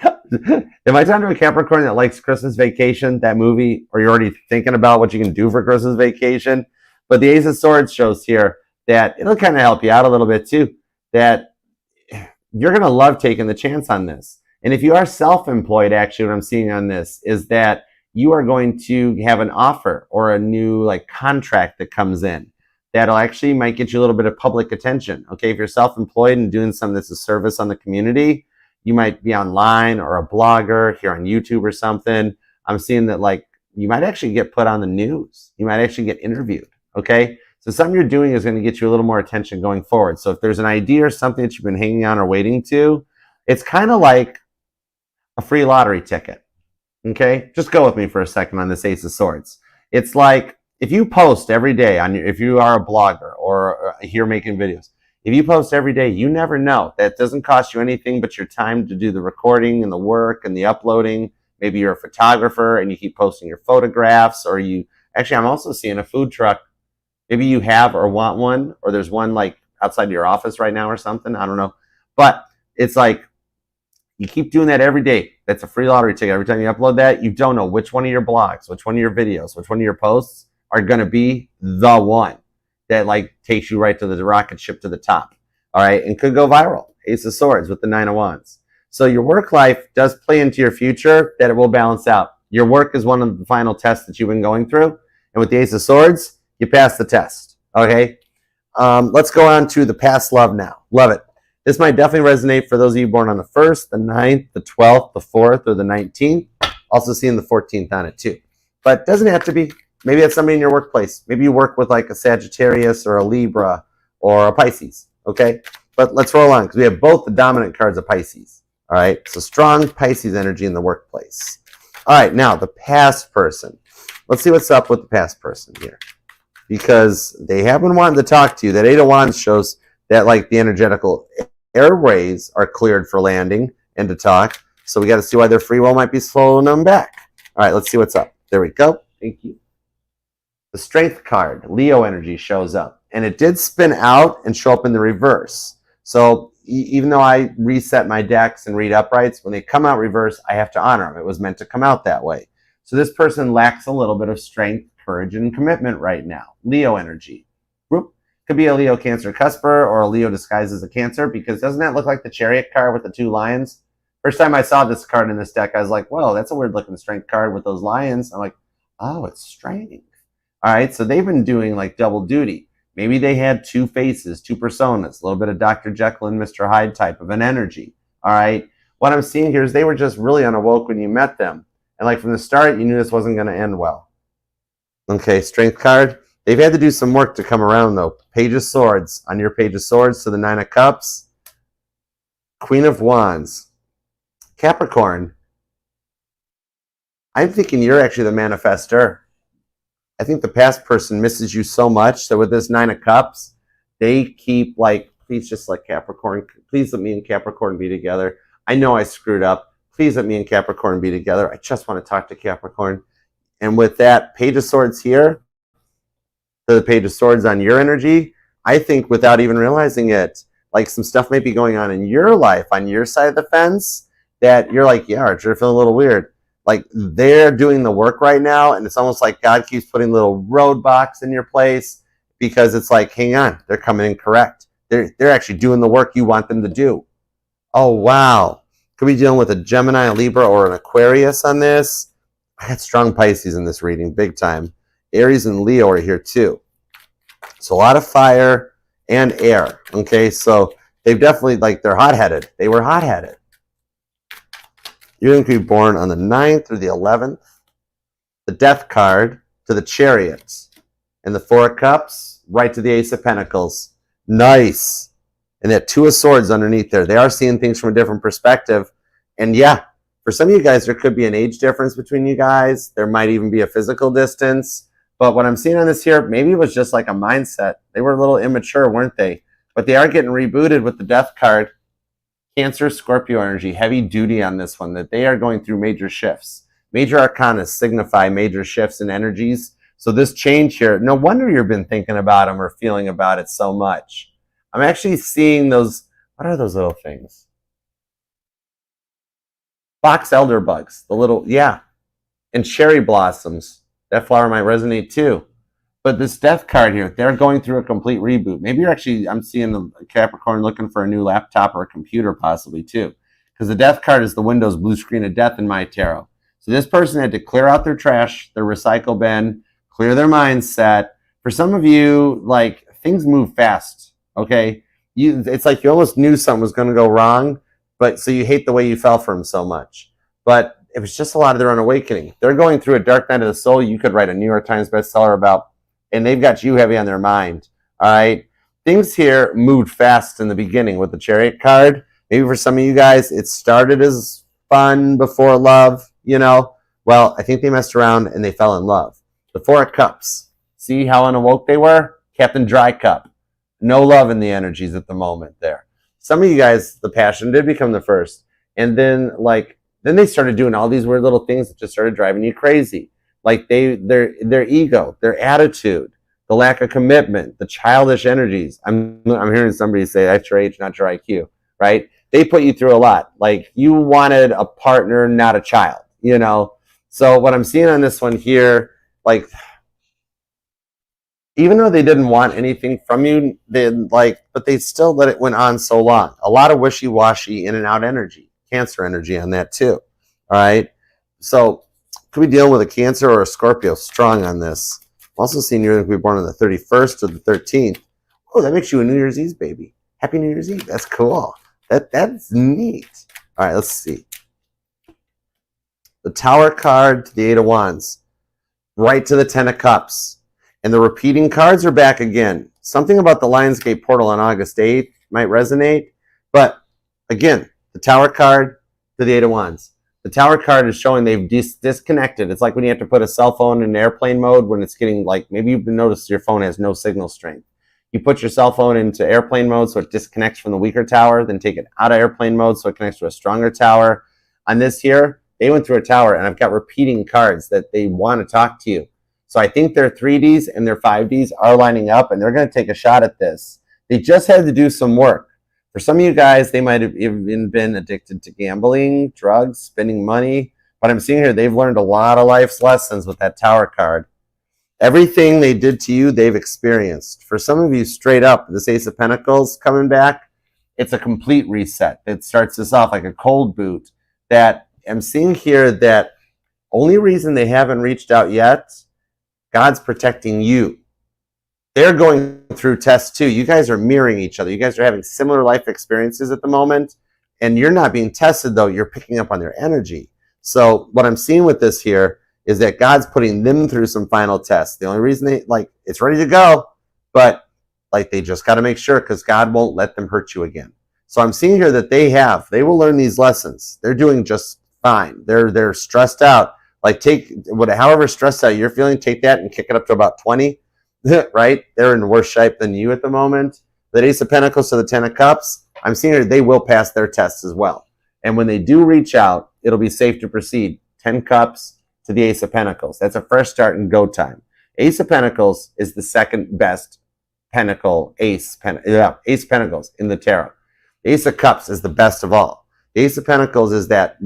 I talking to a Capricorn that likes Christmas Vacation, that movie, or you're already thinking about what you can do for Christmas Vacation? But the Ace of Swords shows here that it'll kind of help you out a little bit too, that you're going to love taking the chance on this. And if you are self-employed, actually, what I'm seeing on this is that you are going to have an offer or a new like contract that comes in that'll actually might get you a little bit of public attention. Okay, if you're self-employed and doing something that's a service on the community, you might be online or a blogger here on YouTube or something. I'm seeing that like you might actually get put on the news. You might actually get interviewed. Okay, so something you're doing is going to get you a little more attention going forward. So if there's an idea or something that you've been hanging on or waiting to, it's kind of like a free lottery ticket. Okay, just go with me for a second on this Ace of Swords. It's like if you post every day on if you are a blogger or here making videos, if you post every day, you never know. That doesn't cost you anything but your time to do the recording and the work and the uploading. Maybe you're a photographer and you keep posting your photographs, or you actually, I'm also seeing a food truck. Maybe you have or want one, or there's one like outside your office right now or something. I don't know. But it's like you keep doing that every day. That's a free lottery ticket. Every time you upload that, you don't know which one of your blogs, which one of your videos, which one of your posts are going to be the one that like takes you right to the rocket ship to the top. All right. And could go viral. Ace of Swords with the 9 of Wands. So your work life does play into your future, that it will balance out. Your work is one of the final tests that you've been going through. And with the Ace of Swords, you pass the test. Okay. Let's go on to the past love now. Love it. This might definitely resonate for those of you born on the 1st, the 9th, the 12th, the 4th, or the 19th. Also seeing the 14th on it too. But it doesn't have to be. Maybe it's somebody in your workplace. Maybe you work with like a Sagittarius or a Libra or a Pisces. Okay? But let's roll on because we have both the dominant cards of Pisces. All right? So strong Pisces energy in the workplace. All right. Now, the past person. Let's see what's up with the past person here. Because they have been wanting to talk to you. That 8 of Wands shows that like the energetical airways are cleared for landing and to talk. So we got to see why their free will might be slowing them back. All right, let's see what's up. There we go. Thank you. The Strength card, Leo energy, shows up. And it did spin out and show up in the reverse. So even though I reset my decks and read uprights, when they come out reverse, I have to honor them. It was meant to come out that way. So this person lacks a little bit of strength, courage, and commitment right now. Leo energy. Whoop. Could be a Leo Cancer cusper or a Leo disguised as a Cancer, because doesn't that look like the Chariot card with the 2 lions? First time I saw this card in this deck, I was like, whoa, that's a weird looking strength card with those lions. I'm like, oh, it's strength. All right, so they've been doing like double duty. Maybe they had 2 faces, 2 personas, a little bit of Dr. Jekyll and Mr. Hyde type of an energy. All right, what I'm seeing here is they were just really unawoke when you met them. And like from the start, you knew this wasn't going to end well. Okay, Strength card. They've had to do some work to come around, though. Page of Swords. On your Page of Swords to the 9 of Cups. Queen of Wands. Capricorn. I'm thinking you're actually the manifestor. I think the past person misses you so much that with this 9 of Cups, they keep like, please just let Capricorn, please let me and Capricorn be together. I know I screwed up. Please let me and Capricorn be together. I just want to talk to Capricorn. And with that Page of Swords here, the Page of Swords on your energy, I think without even realizing it, like some stuff may be going on in your life, on your side of the fence, that you're like, yeah, Archer, feeling a little weird. Like they're doing the work right now, and it's almost like God keeps putting little roadblocks in your place because it's like, hang on, they're coming in correct. They're actually doing the work you want them to do. Oh, wow. Could be dealing with a Gemini, a Libra, or an Aquarius on this. I had strong Pisces in this reading, big time. Aries and Leo are here too. So a lot of fire and air. Okay, so they've definitely, like, they're hot-headed. They were hot-headed. You're going to be born on the 9th or the 11th. The Death card to the Chariot. And the 4 of Cups right to the Ace of Pentacles. Nice. And that 2 of Swords underneath there. They are seeing things from a different perspective. And yeah, for some of you guys, there could be an age difference between you guys. There might even be a physical distance. But what I'm seeing on this here, maybe it was just like a mindset. They were a little immature, weren't they? But they are getting rebooted with the Death card. Cancer, Scorpio energy, heavy duty on this one, that they are going through major shifts. Major arcana signify major shifts in energies. So this change here, no wonder you've been thinking about them or feeling about it so much. I'm actually seeing those, what are those little things? Box elder bugs, the little, yeah. And cherry blossoms. That flower might resonate too. But this death card here, they're going through a complete reboot. Maybe you're actually, I'm seeing the Capricorn looking for a new laptop or a computer possibly too. Because the death card is the Windows blue screen of death in my tarot. So this person had to clear out their trash, their recycle bin, clear their mindset. For some of you, like, things move fast, okay? It's like you almost knew something was going to go wrong, but so you hate the way you fell for him so much. But it was just a lot of their own awakening. They're going through a dark night of the soul you could write a New York Times bestseller about, and they've got you heavy on their mind, all right? Things here moved fast in the beginning with the Chariot card. Maybe for some of you guys, it started as fun before love, you know? Well, I think they messed around and they fell in love. The Four of Cups. See how unawoke they were? Captain Dry Cup. No love in the energies at the moment there. Some of you guys, the passion did become the first. And then, then they started doing all these weird little things that just started driving you crazy. Like their ego, their attitude, the lack of commitment, the childish energies. I'm hearing somebody say, that's your age, not your IQ, right? They put you through a lot. Like, you wanted a partner, not a child, you know? So what I'm seeing on this one here, like, even though they didn't want anything from you, but they still let it went on so long. A lot of wishy-washy in and out energy, Cancer energy on that too, all right? So could be dealing with a Cancer or a Scorpio strong on this. I'm also seeing you're going to be born on the 31st or the 13th. Oh, that makes you a New Year's Eve baby. Happy New Year's Eve. That's cool. That's neat. All right, let's see. The Tower card to the Eight of Wands. Right to the Ten of Cups. And the repeating cards are back again. Something about the Lionsgate portal on August 8th might resonate. But again, the Tower card to the Eight of Wands. The Tower card is showing they've disconnected. It's like when you have to put a cell phone in airplane mode when it's getting, like, maybe you've noticed your phone has no signal strength. You put your cell phone into airplane mode so it disconnects from the weaker tower, then take it out of airplane mode so it connects to a stronger tower. On this here, they went through a tower, and I've got repeating cards that they want to talk to you. So I think their 3Ds and their 5Ds are lining up, and they're going to take a shot at this. They just had to do some work. For some of you guys, they might have even been addicted to gambling, drugs, spending money. But I'm seeing here they've learned a lot of life's lessons with that Tower card. Everything they did to you, they've experienced. For some of you, straight up, this Ace of Pentacles coming back, it's a complete reset. It starts this off like a cold boot. That I'm seeing here that only reason they haven't reached out yet, God's protecting you. They're going through tests too. You guys are mirroring each other. You guys are having similar life experiences at the moment, and you're not being tested, though. You're picking up on their energy. So what I'm seeing with this here is that God's putting them through some final tests. The only reason it's ready to go, but they just got to make sure, because God won't let them hurt you again. So I'm seeing here that they will learn these lessons. They're doing just fine. They're stressed out. However stressed out you're feeling, take that and kick it up to about 20. Right? They're in worse shape than you at the moment. The Ace of Pentacles to the Ten of Cups, I'm seeing here they will pass their tests as well. And when they do reach out, it'll be safe to proceed. 10 Cups to the Ace of Pentacles. That's a fresh start and go time. Ace of Pentacles is the second best pentacle, Ace Pentacles in the tarot. The Ace of Cups is the best of all. The Ace of Pentacles is that,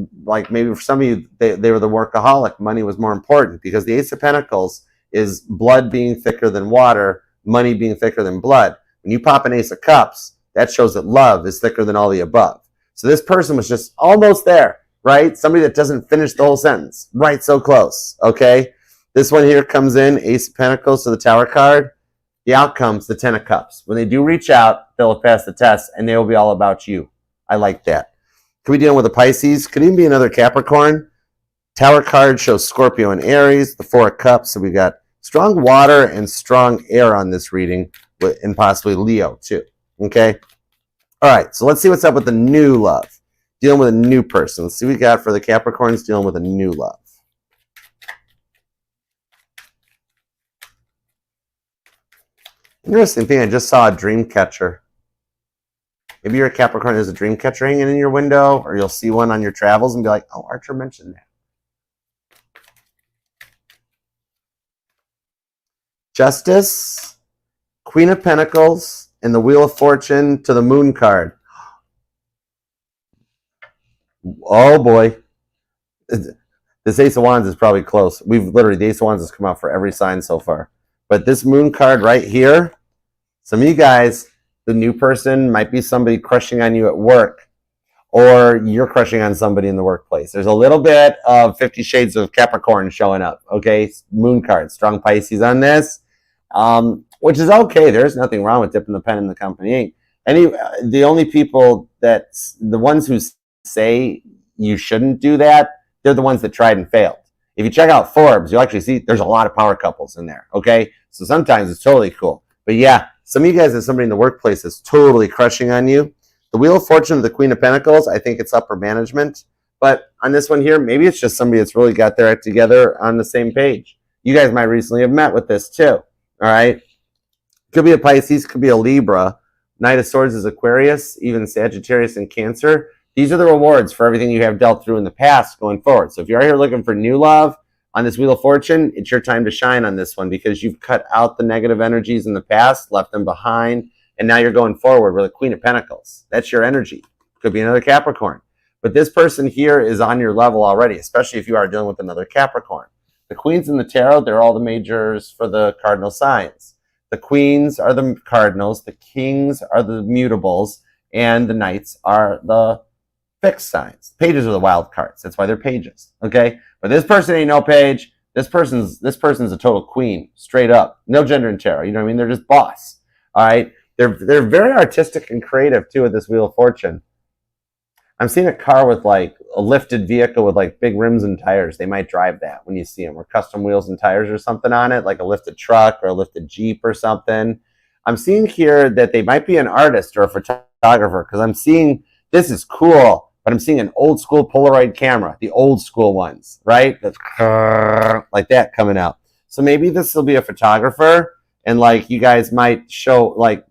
maybe for some of you, they were the workaholic. Money was more important, because the Ace of Pentacles is blood being thicker than water, money being thicker than blood. When you pop an Ace of Cups, that shows that love is thicker than all the above. So this person was just almost there, right? Somebody that doesn't finish the whole sentence. Right, so close, okay? This one here comes in, Ace of Pentacles to the Tower card. The outcome's the Ten of Cups. When they do reach out, they'll pass the test, and they will be all about you. I like that. Could be dealing with a Pisces. Could even be another Capricorn. Tower card shows Scorpio and Aries. The Four of Cups, so we got strong water and strong air on this reading, and possibly Leo too. Okay? All right, so let's see what's up with the new love. Dealing with a new person. Let's see what we got for the Capricorns dealing with a new love. Interesting thing, I just saw a dream catcher. Maybe you're a Capricorn, there's a dream catcher hanging in your window, or you'll see one on your travels and be like, oh, Archer mentioned that. Justice, Queen of Pentacles, and the Wheel of Fortune to the Moon card. Oh boy. This Ace of Wands is probably close. The Ace of Wands has come out for every sign so far. But this Moon card right here, some of you guys, the new person might be somebody crushing on you at work, or you're crushing on somebody in the workplace. There's a little bit of 50 Shades of Capricorn showing up, okay? Moon card, strong Pisces on this, which is okay. There's nothing wrong with dipping the pen in the company ink. The only people the ones who say you shouldn't do that, they're the ones that tried and failed. If you check out Forbes, you'll actually see there's a lot of power couples in there, okay? So sometimes it's totally cool. But yeah, some of you guys have somebody in the workplace that's totally crushing on you. The Wheel of Fortune of the Queen of Pentacles, I think it's upper management. But on this one here, maybe it's just somebody that's really got their act together on the same page. You guys might recently have met with this too, all right? Could be a Pisces, could be a Libra. Knight of Swords is Aquarius, even Sagittarius and Cancer. These are the rewards for everything you have dealt through in the past going forward. So if you're here looking for new love on this Wheel of Fortune, it's your time to shine on this one, because you've cut out the negative energies in the past, left them behind, and now you're going forward with the Queen of Pentacles. That's your energy. Could be another Capricorn. But this person here is on your level already, especially if you are dealing with another Capricorn. The Queens in the Tarot, they're all the majors for the cardinal signs. The Queens are the cardinals, the Kings are the mutables, and the Knights are the fixed signs. Pages are the wild cards. That's why they're pages. Okay? But this person ain't no page. This person's a total queen, straight up. No gender in tarot. You know what I mean? They're just boss. All right? They're very artistic and creative too with this Wheel of Fortune. I'm seeing a car with like a lifted vehicle with like big rims and tires. They might drive that when you see them, or custom wheels and tires or something on it, like a lifted truck or a lifted Jeep or something. I'm seeing here that they might be an artist or a photographer, because I'm seeing, this is cool, but I'm seeing an old school Polaroid camera, the old school ones, right? That's like that coming out. So maybe this will be a photographer, and like you guys might show, like,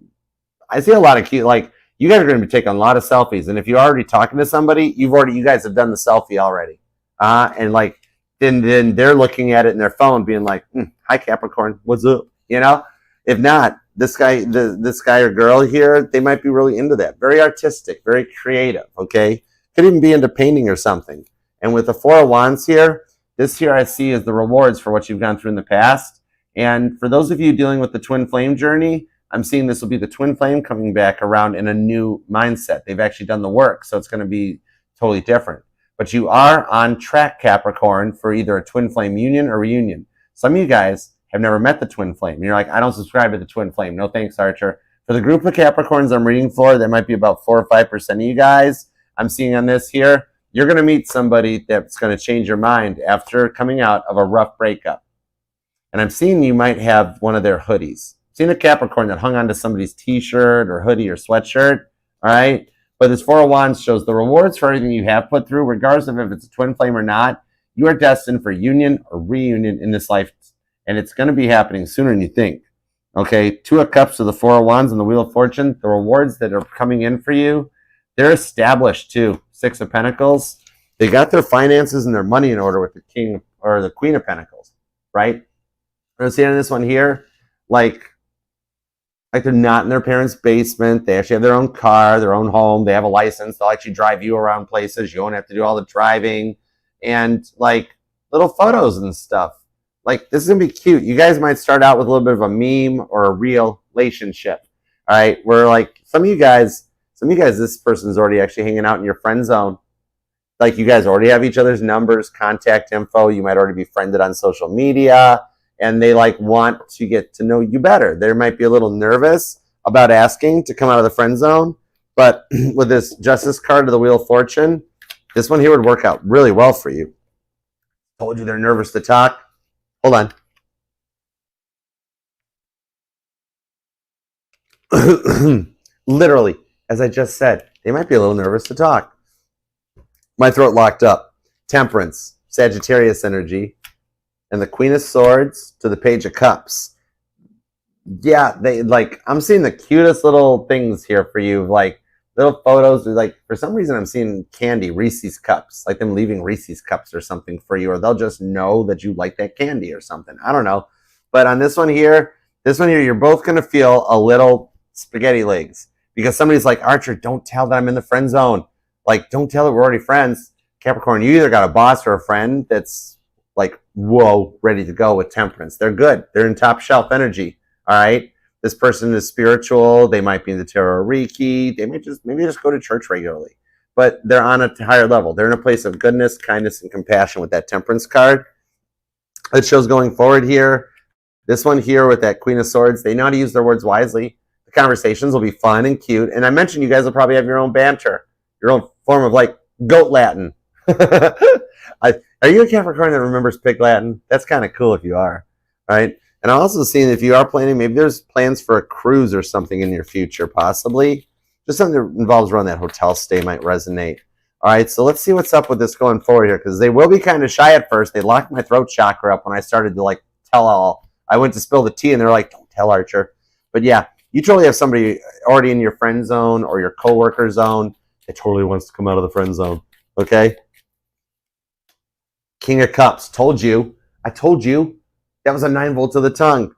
I see a lot of cute, like, you guys are going to be taking a lot of selfies. And if you're already talking to somebody, you guys have done the selfie already. And like, then they're looking at it in their phone being like, hi Capricorn, what's up? You know, if not, this guy or girl here, they might be really into that. Very artistic, very creative. Okay. Could even be into painting or something. And with the Four of Wands here, this here I see is the rewards for what you've gone through in the past. And for those of you dealing with the twin flame journey, I'm seeing this will be the twin flame coming back around in a new mindset. They've actually done the work, so it's going to be totally different. But you are on track, Capricorn, for either a twin flame union or reunion. Some of you guys have never met the twin flame. And you're like, I don't subscribe to the twin flame. No thanks, Archer. For the group of Capricorns I'm reading for, that might be about 4 or 5% of you guys I'm seeing on this here. You're going to meet somebody that's going to change your mind after coming out of a rough breakup. And I'm seeing you might have one of their hoodies. Seen a Capricorn that hung onto somebody's t-shirt or hoodie or sweatshirt, all right? But this Four of Wands shows the rewards for everything you have put through, regardless of if it's a twin flame or not. You are destined for union or reunion in this life, and it's going to be happening sooner than you think, okay? 2 of Cups to the Four of Wands and the Wheel of Fortune. The rewards that are coming in for you, they're established too. 6 of Pentacles. They got their finances and their money in order with the King or the Queen of Pentacles, right? I'm seeing this one here, like they're not in their parents' basement. They actually have their own car, their own home. They have a license. They'll actually drive you around places. You don't have to do all the driving. And like little photos and stuff. Like, this is going to be cute. You guys might start out with a little bit of a meme or a real relationship. All right. Where like some of you guys, this person's already actually hanging out in your friend zone. Like, you guys already have each other's numbers, contact info. You might already be friended on social media. And they like want to get to know you better. They might be a little nervous about asking to come out of the friend zone, but with this Justice card of the Wheel of Fortune, this one here would work out really well for you. Told you they're nervous to talk. Hold on. Literally, as I just said, they might be a little nervous to talk. My throat locked up. Temperance, Sagittarius energy. And the Queen of Swords to the Page of Cups. Yeah, they like, I'm seeing the cutest little things here for you, like little photos. Like, for some reason, I'm seeing candy, Reese's cups, like them leaving Reese's cups or something for you, or they'll just know that you like that candy or something. I don't know. But on this one here, you're both going to feel a little spaghetti legs because somebody's like, Archer, don't tell that I'm in the friend zone. Like, don't tell that we're already friends. Capricorn, you either got a boss or a friend that's like, whoa, ready to go with temperance. They're good. They're in top shelf energy. All right. This person is spiritual. They might be in the tarot or Reiki. They might maybe just go to church regularly, but they're on a higher level. They're in a place of goodness, kindness, and compassion with that temperance card. It shows going forward here. This one here with that Queen of Swords, they know how to use their words wisely. The conversations will be fun and cute. And I mentioned you guys will probably have your own banter, your own form of like goat Latin. Are you a Capricorn that remembers pig Latin? That's kind of cool if you are, right? And I'm also seeing if you are planning, maybe there's plans for a cruise or something in your future, possibly. Just something that involves around that hotel stay might resonate. All right, so let's see what's up with this going forward here, because they will be kind of shy at first. They locked my throat chakra up when I started to like tell all. I went to spill the tea, and they're like, don't tell Archer. But yeah, you totally have somebody already in your friend zone or your coworker zone that totally wants to come out of the friend zone, okay? King of Cups, told you. I told you. That was a 9 volts of the tongue.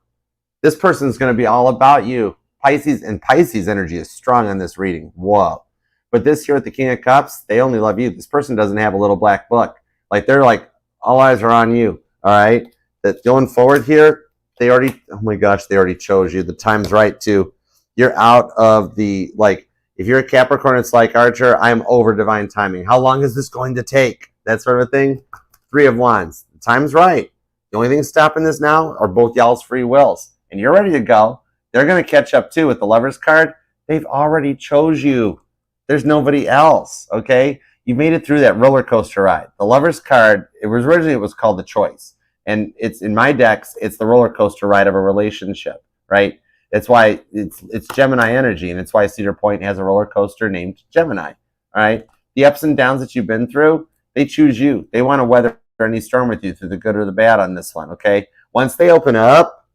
This person's going to be all about you. Pisces, and Pisces energy is strong on this reading. Whoa. But this here at the King of Cups, they only love you. This person doesn't have a little black book. Like, they're like, all eyes are on you, all right? That going forward here, they already, oh my gosh, they already chose you. The time's right, too. You're out of the, like, if you're a Capricorn, it's like, Archer, I'm over divine timing. How long is this going to take? That sort of thing. 3 of Wands. The time's right. The only thing stopping this now are both y'all's free wills. And you're ready to go. They're going to catch up, too, with the Lover's card. They've already chose you. There's nobody else, okay? You made it through that roller coaster ride. The Lover's card, it was called the Choice. And it's in my decks, it's the roller coaster ride of a relationship, right? That's why it's Gemini energy, and it's why Cedar Point has a roller coaster named Gemini, all right? The ups and downs that you've been through, they choose you. They want to weather any storm with you through the good or the bad on this one, okay? Once they open up,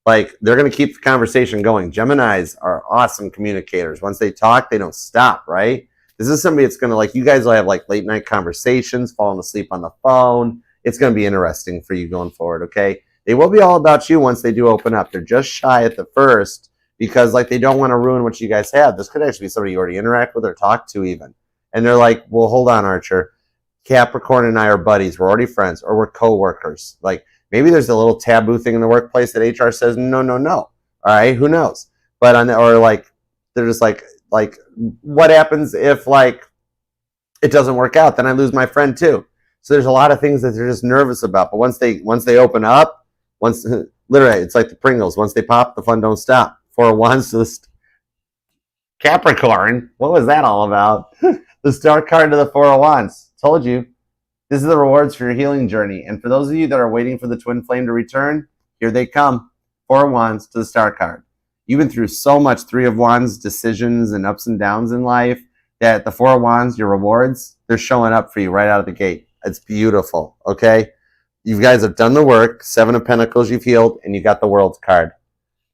like, they're going to keep the conversation going. Geminis are awesome communicators. Once they talk, they don't stop, right? This is somebody that's going to, like, you guys will have, like, late night conversations, falling asleep on the phone. It's going to be interesting for you going forward, okay? They will be all about you once they do open up. They're just shy at the first because, like, they don't want to ruin what you guys have. This could actually be somebody you already interact with or talk to even. And they're like, well, hold on, Archer. Capricorn and I are buddies. We're already friends, or we're co-workers. Like, maybe there's a little taboo thing in the workplace that HR says, no, no, no. All right, who knows? But or like, they're just like, what happens if, like, it doesn't work out? Then I lose my friend too. So there's a lot of things that they're just nervous about. But once they open up, literally, it's like the Pringles. Once they pop, the fun don't stop. 4 of Wands to the Capricorn. What was that all about? The star card to the 4 of Wands. Told you. This is the rewards for your healing journey. And for those of you that are waiting for the twin flame to return, here they come. 4 of Wands to the star card. You've been through so much 3 of Wands decisions and ups and downs in life that the 4 of Wands, your rewards, they're showing up for you right out of the gate. It's beautiful, okay? You guys have done the work. 7 of Pentacles you've healed, and you got the World card.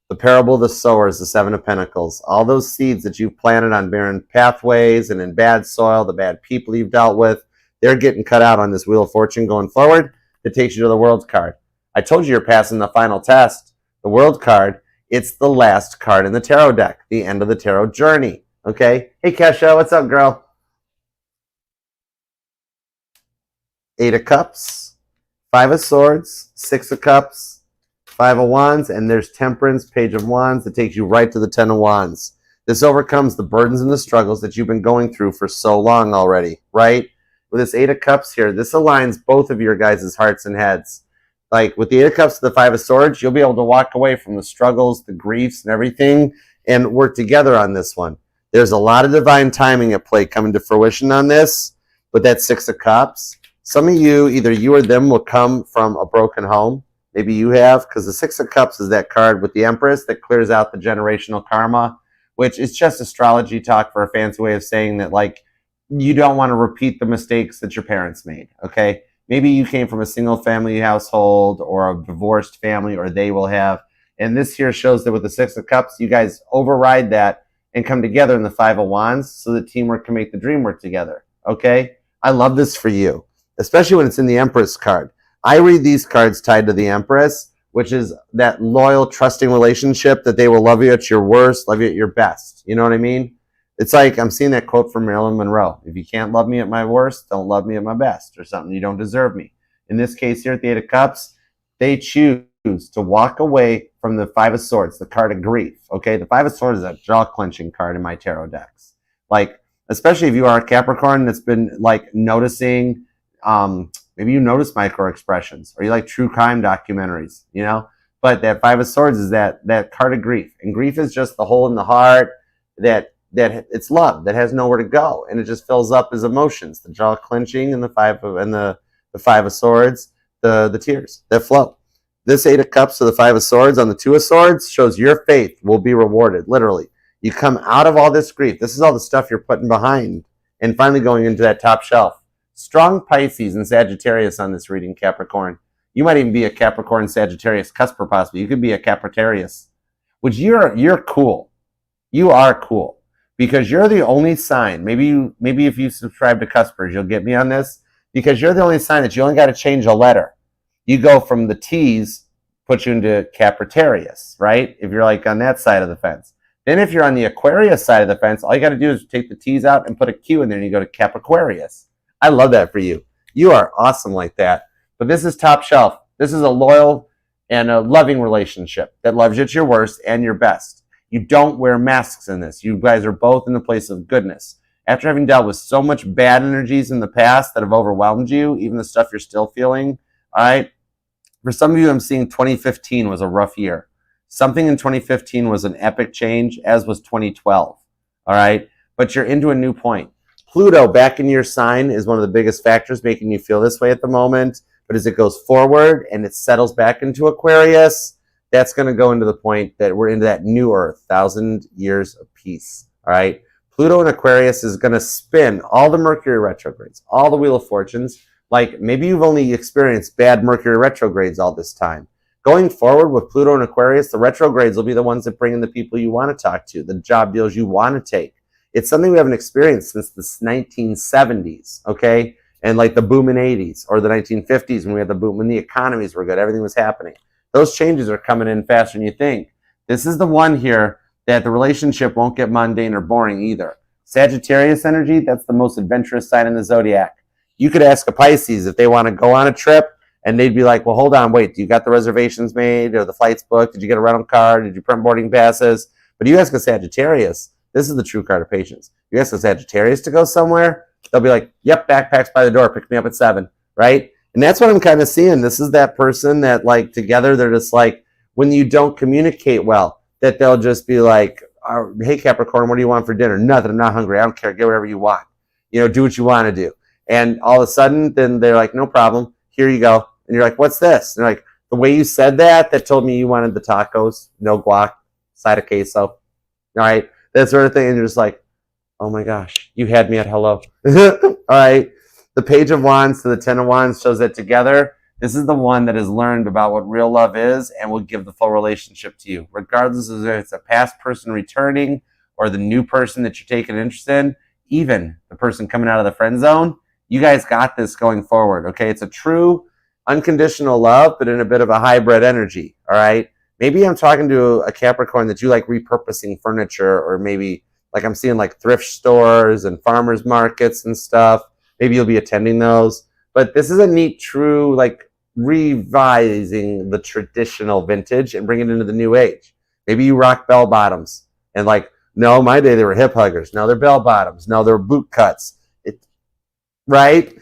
The parable of the sower is the 7 of Pentacles. All those seeds that you've planted on barren pathways and in bad soil, the bad people you've dealt with, they're getting cut out on this Wheel of Fortune going forward. That takes you to the World card. I told you you're passing the final test. The World card, it's the last card in the tarot deck, the end of the tarot journey, okay? Hey, Kesha, what's up, girl? 8 of Cups, 5 of Swords, 6 of Cups, 5 of Wands, and there's Temperance, Page of Wands that takes you right to the 10 of Wands. This overcomes the burdens and the struggles that you've been going through for so long already, right? With this 8 of Cups here, this aligns both of your guys' hearts and heads. Like, with the 8 of Cups to the 5 of Swords, you'll be able to walk away from the struggles, the griefs, and everything, and work together on this one. There's a lot of divine timing at play coming to fruition on this, but that 6 of Cups, some of you, either you or them, will come from a broken home. Maybe you have, because the 6 of Cups is that card with the Empress that clears out the generational karma, which is just astrology talk for a fancy way of saying that, like, you don't want to repeat the mistakes that your parents made, okay? Maybe you came from a single family household or a divorced family, or they will have. And this here shows that with the 6 of Cups, you guys override that and come together in the Five of Wands so that teamwork can make the dream work together. Okay? I love this for you, especially when it's in the Empress card. I read these cards tied to the Empress, which is that loyal, trusting relationship that they will love you at your worst, love you at your best. You know what I mean? It's like I'm seeing that quote from Marilyn Monroe. If you can't love me at my worst, don't love me at my best, or something. You don't deserve me. In this case here at the Eight of Cups, they choose to walk away from the Five of Swords, the card of grief. Okay, the Five of Swords is a jaw-clenching card in my tarot decks. Like, especially if you are a Capricorn that's been like noticing, maybe you notice micro expressions, or you like true crime documentaries, you know. But that Five of Swords is that card of grief, and grief is just the hole in the heart that it's love that has nowhere to go, and it just fills up as emotions, the jaw clenching, and the Five of Swords, the tears that flow. This Eight of Cups to the Five of Swords on the Two of Swords shows your faith will be rewarded. Literally, you come out of all this grief. This is all the stuff you're putting behind, and finally going into that top shelf. Strong Pisces and Sagittarius on this reading, Capricorn. You might even be a Capricorn Sagittarius cusper, possibly. You could be a Capricornarius, which you're cool. You are cool because you're the only sign. Maybe if you subscribe to Cuspers, you'll get me on this, because you're the only sign that you only got to change a letter. You go from the T's, put you into Capricornarius, right? If you're like on that side of the fence. Then if you're on the Aquarius side of the fence, all you got to do is take the T's out and put a Q in there, and you go to Capricornarius. I love that for you. You are awesome like that. But this is top shelf. This is a loyal and a loving relationship that loves you at your worst and your best. You don't wear masks in this. You guys are both in the place of goodness. After having dealt with so much bad energies in the past that have overwhelmed you, even the stuff you're still feeling, all right? For some of you, I'm seeing 2015 was a rough year. Something in 2015 was an epic change, as was 2012, all right? But you're into a new point. Pluto back in your sign is one of the biggest factors making you feel this way at the moment. But as it goes forward and it settles back into Aquarius, that's going to go into the point that we're into that new Earth, 1,000 years of peace, all right? Pluto in Aquarius is going to spin all the Mercury retrogrades, all the Wheel of Fortunes. Like maybe you've only experienced bad Mercury retrogrades all this time. Going forward with Pluto and Aquarius, the retrogrades will be the ones that bring in the people you want to talk to, the job deals you want to take. It's something we haven't experienced since the 1970s, okay? And like the boom in 80s or the 1950s when we had the boom, when the economies were good, everything was happening. Those changes are coming in faster than you think. This is the one here that the relationship won't get mundane or boring either. Sagittarius energy, that's the most adventurous sign in the zodiac. You could ask a Pisces if they want to go on a trip, and they'd be like, well, hold on, wait, you got the reservations made or the flights booked? Did you get a rental car? Did you print boarding passes? But you ask a Sagittarius, this is the true card of patience. You ask a Sagittarius to go somewhere, they'll be like, yep, backpacks by the door, pick me up at 7, right? And that's what I'm kind of seeing. This is that person that like together, they're just like, when you don't communicate well, that they'll just be like, hey, Capricorn, what do you want for dinner? Nothing, I'm not hungry. I don't care. Get whatever you want. You know, do what you want to do. And all of a sudden, then they're like, no problem. Here you go. And you're like, what's this? And they're like, the way you said that told me you wanted the tacos, no guac, side of queso. All right. That sort of thing. And you're just like, oh my gosh, you had me at hello. All right. The Page of Wands to the Ten of Wands shows that together, this is the one that has learned about what real love is and will give the full relationship to you, regardless of if it's a past person returning or the new person that you're taking interest in, even the person coming out of the friend zone. You guys got this going forward, okay? It's a true unconditional love, but in a bit of a hybrid energy, all right? Maybe I'm talking to a Capricorn that you like repurposing furniture, or maybe like I'm seeing like thrift stores and farmers markets and stuff. Maybe you'll be attending those. But this is a neat, true, like revising the traditional vintage and bringing it into the new age. Maybe you rock bell bottoms and like, no, my day they were hip huggers. No, they're bell bottoms. No, they're boot cuts. Right?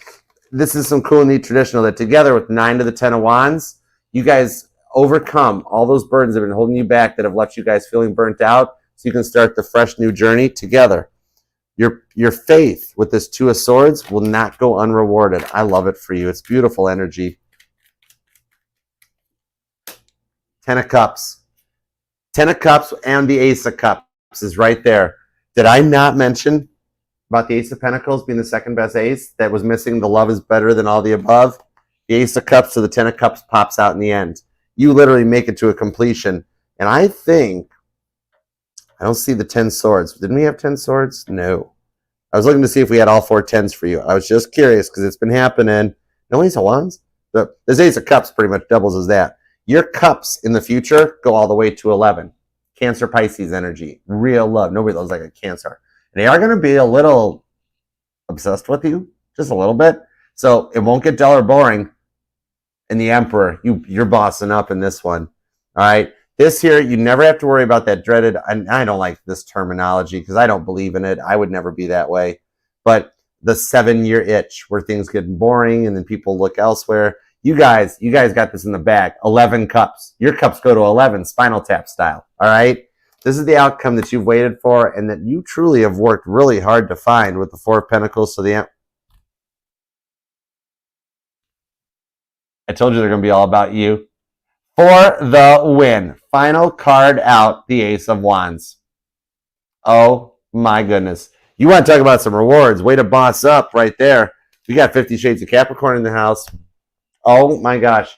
This is some cool, neat traditional that together with 9 to the 10 of Wands, you guys overcome all those burdens that have been holding you back, that have left you guys feeling burnt out, so you can start the fresh new journey together. Your faith with this Two of Swords will not go unrewarded. I love it for you. It's beautiful energy. 10 of Cups. 10 of Cups and the Ace of Cups is right there. Did I not mention about the Ace of Pentacles being the second best ace that was missing the love is better than all the above? The Ace of Cups to the 10 of Cups pops out in the end. You literally make it to a completion. And I think I don't see the 10 swords. Didn't we have 10 swords? No. I was looking to see if we had all 4 10s for you. I was just curious because it's been happening. No Ace of Wands? This Ace of Cups pretty much doubles as that. Your cups in the future go all the way to 11. Cancer, Pisces energy. Real love. Nobody loves like a Cancer. They are going to be a little obsessed with you. Just a little bit. So it won't get dull or boring. And the Emperor, you're bossing up in this one. All right. This here, you never have to worry about that dreaded, I don't like this terminology because I don't believe in it. I would never be that way. But the 7-year itch where things get boring and then people look elsewhere. You guys got this in the bag. 11 cups. Your cups go to 11, Spinal Tap style. All right? This is the outcome that you've waited for and that you truly have worked really hard to find with the 4 of Pentacles. So I told you they're going to be all about you. For the win. Final card out, the Ace of Wands. Oh my goodness. You want to talk about some rewards. Way to boss up right there. We got 50 Shades of Capricorn in the house. Oh my gosh.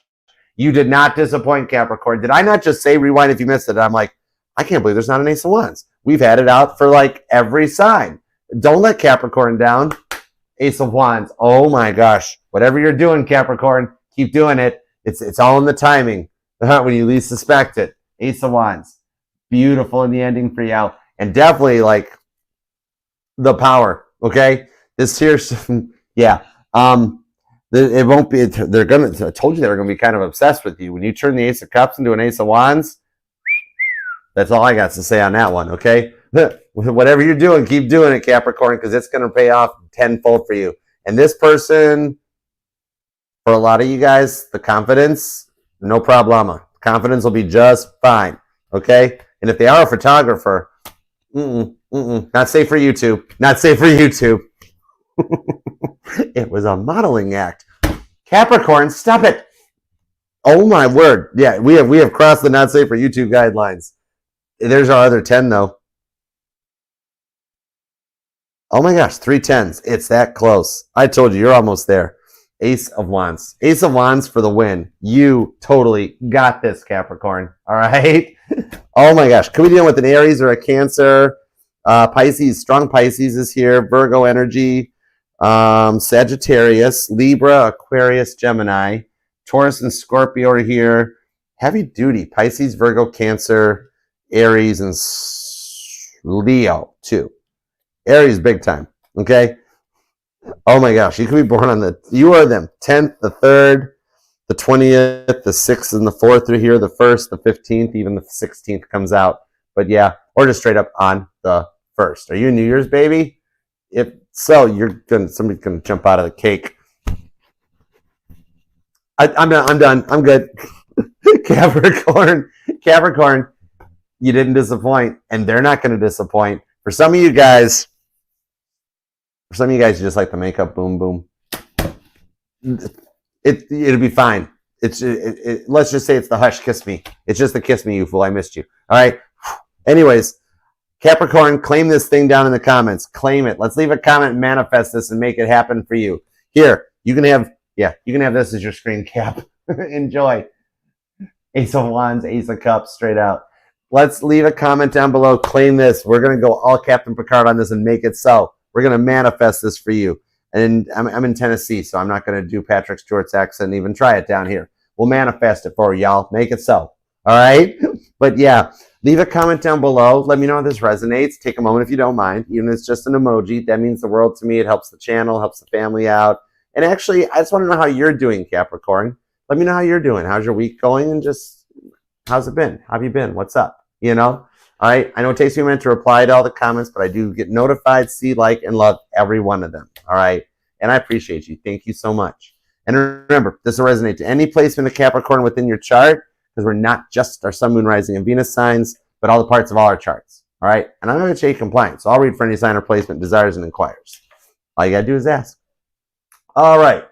You did not disappoint, Capricorn. Did I not just say rewind if you missed it? I'm like, I can't believe there's not an Ace of Wands. We've had it out for like every sign. Don't let Capricorn down. Ace of Wands. Oh my gosh. Whatever you're doing, Capricorn, keep doing it. It's all in the timing. When you least suspect it. Ace of Wands. Beautiful in the ending for you. And definitely like the power. Okay? This here, yeah. It won't be, they're going to, I told you they were going to be kind of obsessed with you. When you turn the Ace of Cups into an Ace of Wands, that's all I got to say on that one. Okay? Whatever you're doing, keep doing it, Capricorn, because it's going to pay off tenfold for you. And this person, for a lot of you guys, the confidence, no problema. Confidence will be just fine. Okay? And if they are a photographer, not safe for YouTube. Not safe for YouTube. It was a modeling act. Capricorn, stop it. Oh my word. Yeah, we have crossed the not safe for YouTube guidelines. There's our other 10 though. Oh my gosh, 3 10s. It's that close. I told you, you're almost there. Ace of Wands. Ace of Wands for the win. You totally got this, Capricorn. All right? Oh my gosh. Could we deal with an Aries or a Cancer? Pisces, strong Pisces is here. Virgo energy. Sagittarius, Libra, Aquarius, Gemini. Taurus and Scorpio are here. Heavy duty. Pisces, Virgo, Cancer, Aries, and Leo too. Aries big time. Okay? Oh my gosh, you could be born on you are them. 10th, the 3rd, the 20th, the 6th, and the 4th are here. The 1st, the 15th, even the 16th comes out. But yeah, or just straight up on the 1st. Are you a New Year's baby? If so, somebody's gonna jump out of the cake. I'm done. I'm good. Capricorn, you didn't disappoint, and they're not gonna disappoint. For some of you guys, you just like the makeup boom boom. It'll be fine. Let's just say it's the hush kiss me. It's just the kiss me, you fool. I missed you. All right. Anyways, Capricorn, claim this thing down in the comments. Claim it. Let's leave a comment and manifest this and make it happen for you. Here, you can have this as your screen cap. Enjoy. Ace of Wands, Ace of Cups, straight out. Let's leave a comment down below. Claim this. We're going to go all Captain Picard on this and make it so. We're going to manifest this for you. And I'm in Tennessee, so I'm not going to do Patrick Stewart's accent and even try it down here. We'll manifest it for y'all. Make it so. All right? But yeah, leave a comment down below. Let me know if this resonates. Take a moment if you don't mind. Even if it's just an emoji, that means the world to me. It helps the channel, helps the family out. And actually, I just want to know how you're doing, Capricorn. Let me know how you're doing. How's your week going? And just, how's it been? How have you been? What's up? You know? All right, I know it takes me a minute to reply to all the comments, but I do get notified, see, like, and love every one of them. All right, and I appreciate you. Thank you so much. And remember, this will resonate to any placement of Capricorn within your chart, because we're not just our Sun, Moon, Rising, and Venus signs, but all the parts of all our charts. All right, and I'm going to HA compliant, so I'll read for any sign or placement, desires, and inquires. All you got to do is ask. All right,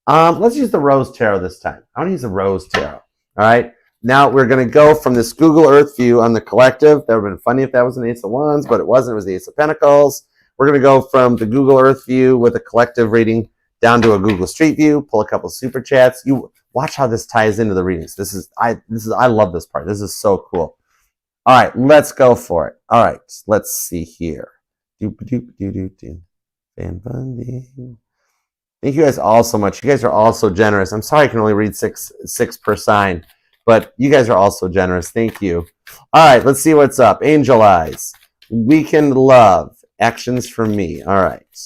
let's use the Rose Tarot this time. I want to use the Rose Tarot. All right. Now we're going to go from this Google Earth view on the collective. That would have been funny if that was an Ace of Wands, but it wasn't. It was the Ace of Pentacles. We're going to go from the Google Earth view with a collective reading down to a Google Street view, pull a couple super chats. You watch how this ties into the readings. I love this part. This is so cool. All right, let's go for it. All right, let's see here. Fan funding. Thank you guys all so much. You guys are all so generous. I'm sorry I can only read six per sign, but you guys are all so generous. Thank you. All right, let's see what's up. Angel Eyes. Weekend love. Actions from me. All right.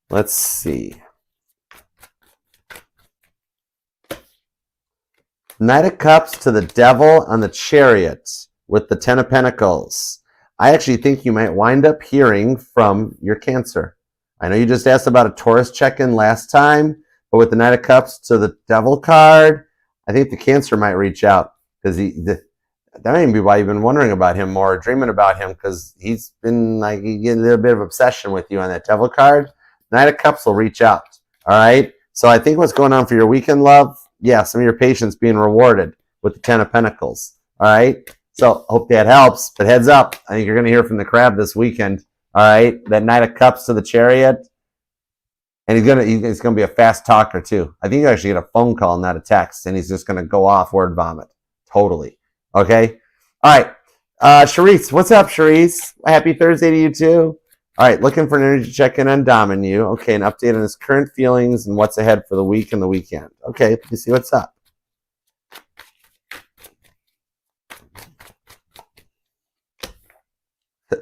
Let's see. Knight of Cups to the Devil on the Chariot with the Ten of Pentacles. I actually think you might wind up hearing from your Cancer. I know you just asked about a Taurus check-in last time, but with the Knight of Cups to the Devil card, I think the Cancer might reach out, because that may be why you've been wondering about him more, dreaming about him, because he's been like getting a little bit of obsession with you on that Devil card. Knight of Cups will reach out. All right. So I think what's going on for your weekend love, yeah, some of your patience being rewarded with the Ten of Pentacles. All right. So hope that helps. But heads up, I think you're going to hear from the Crab this weekend. All right, that Knight of Cups to the Chariot, and he's gonna be a fast talker too. I think you actually get a phone call, not a text, and he's just gonna go off word vomit. Totally. Okay. All right. Charisse, what's up, Charisse? Happy Thursday to you too. All right, looking for an energy check-in on Dom and you. Okay, an update on his current feelings and what's ahead for the week and the weekend. Okay, let me see what's up.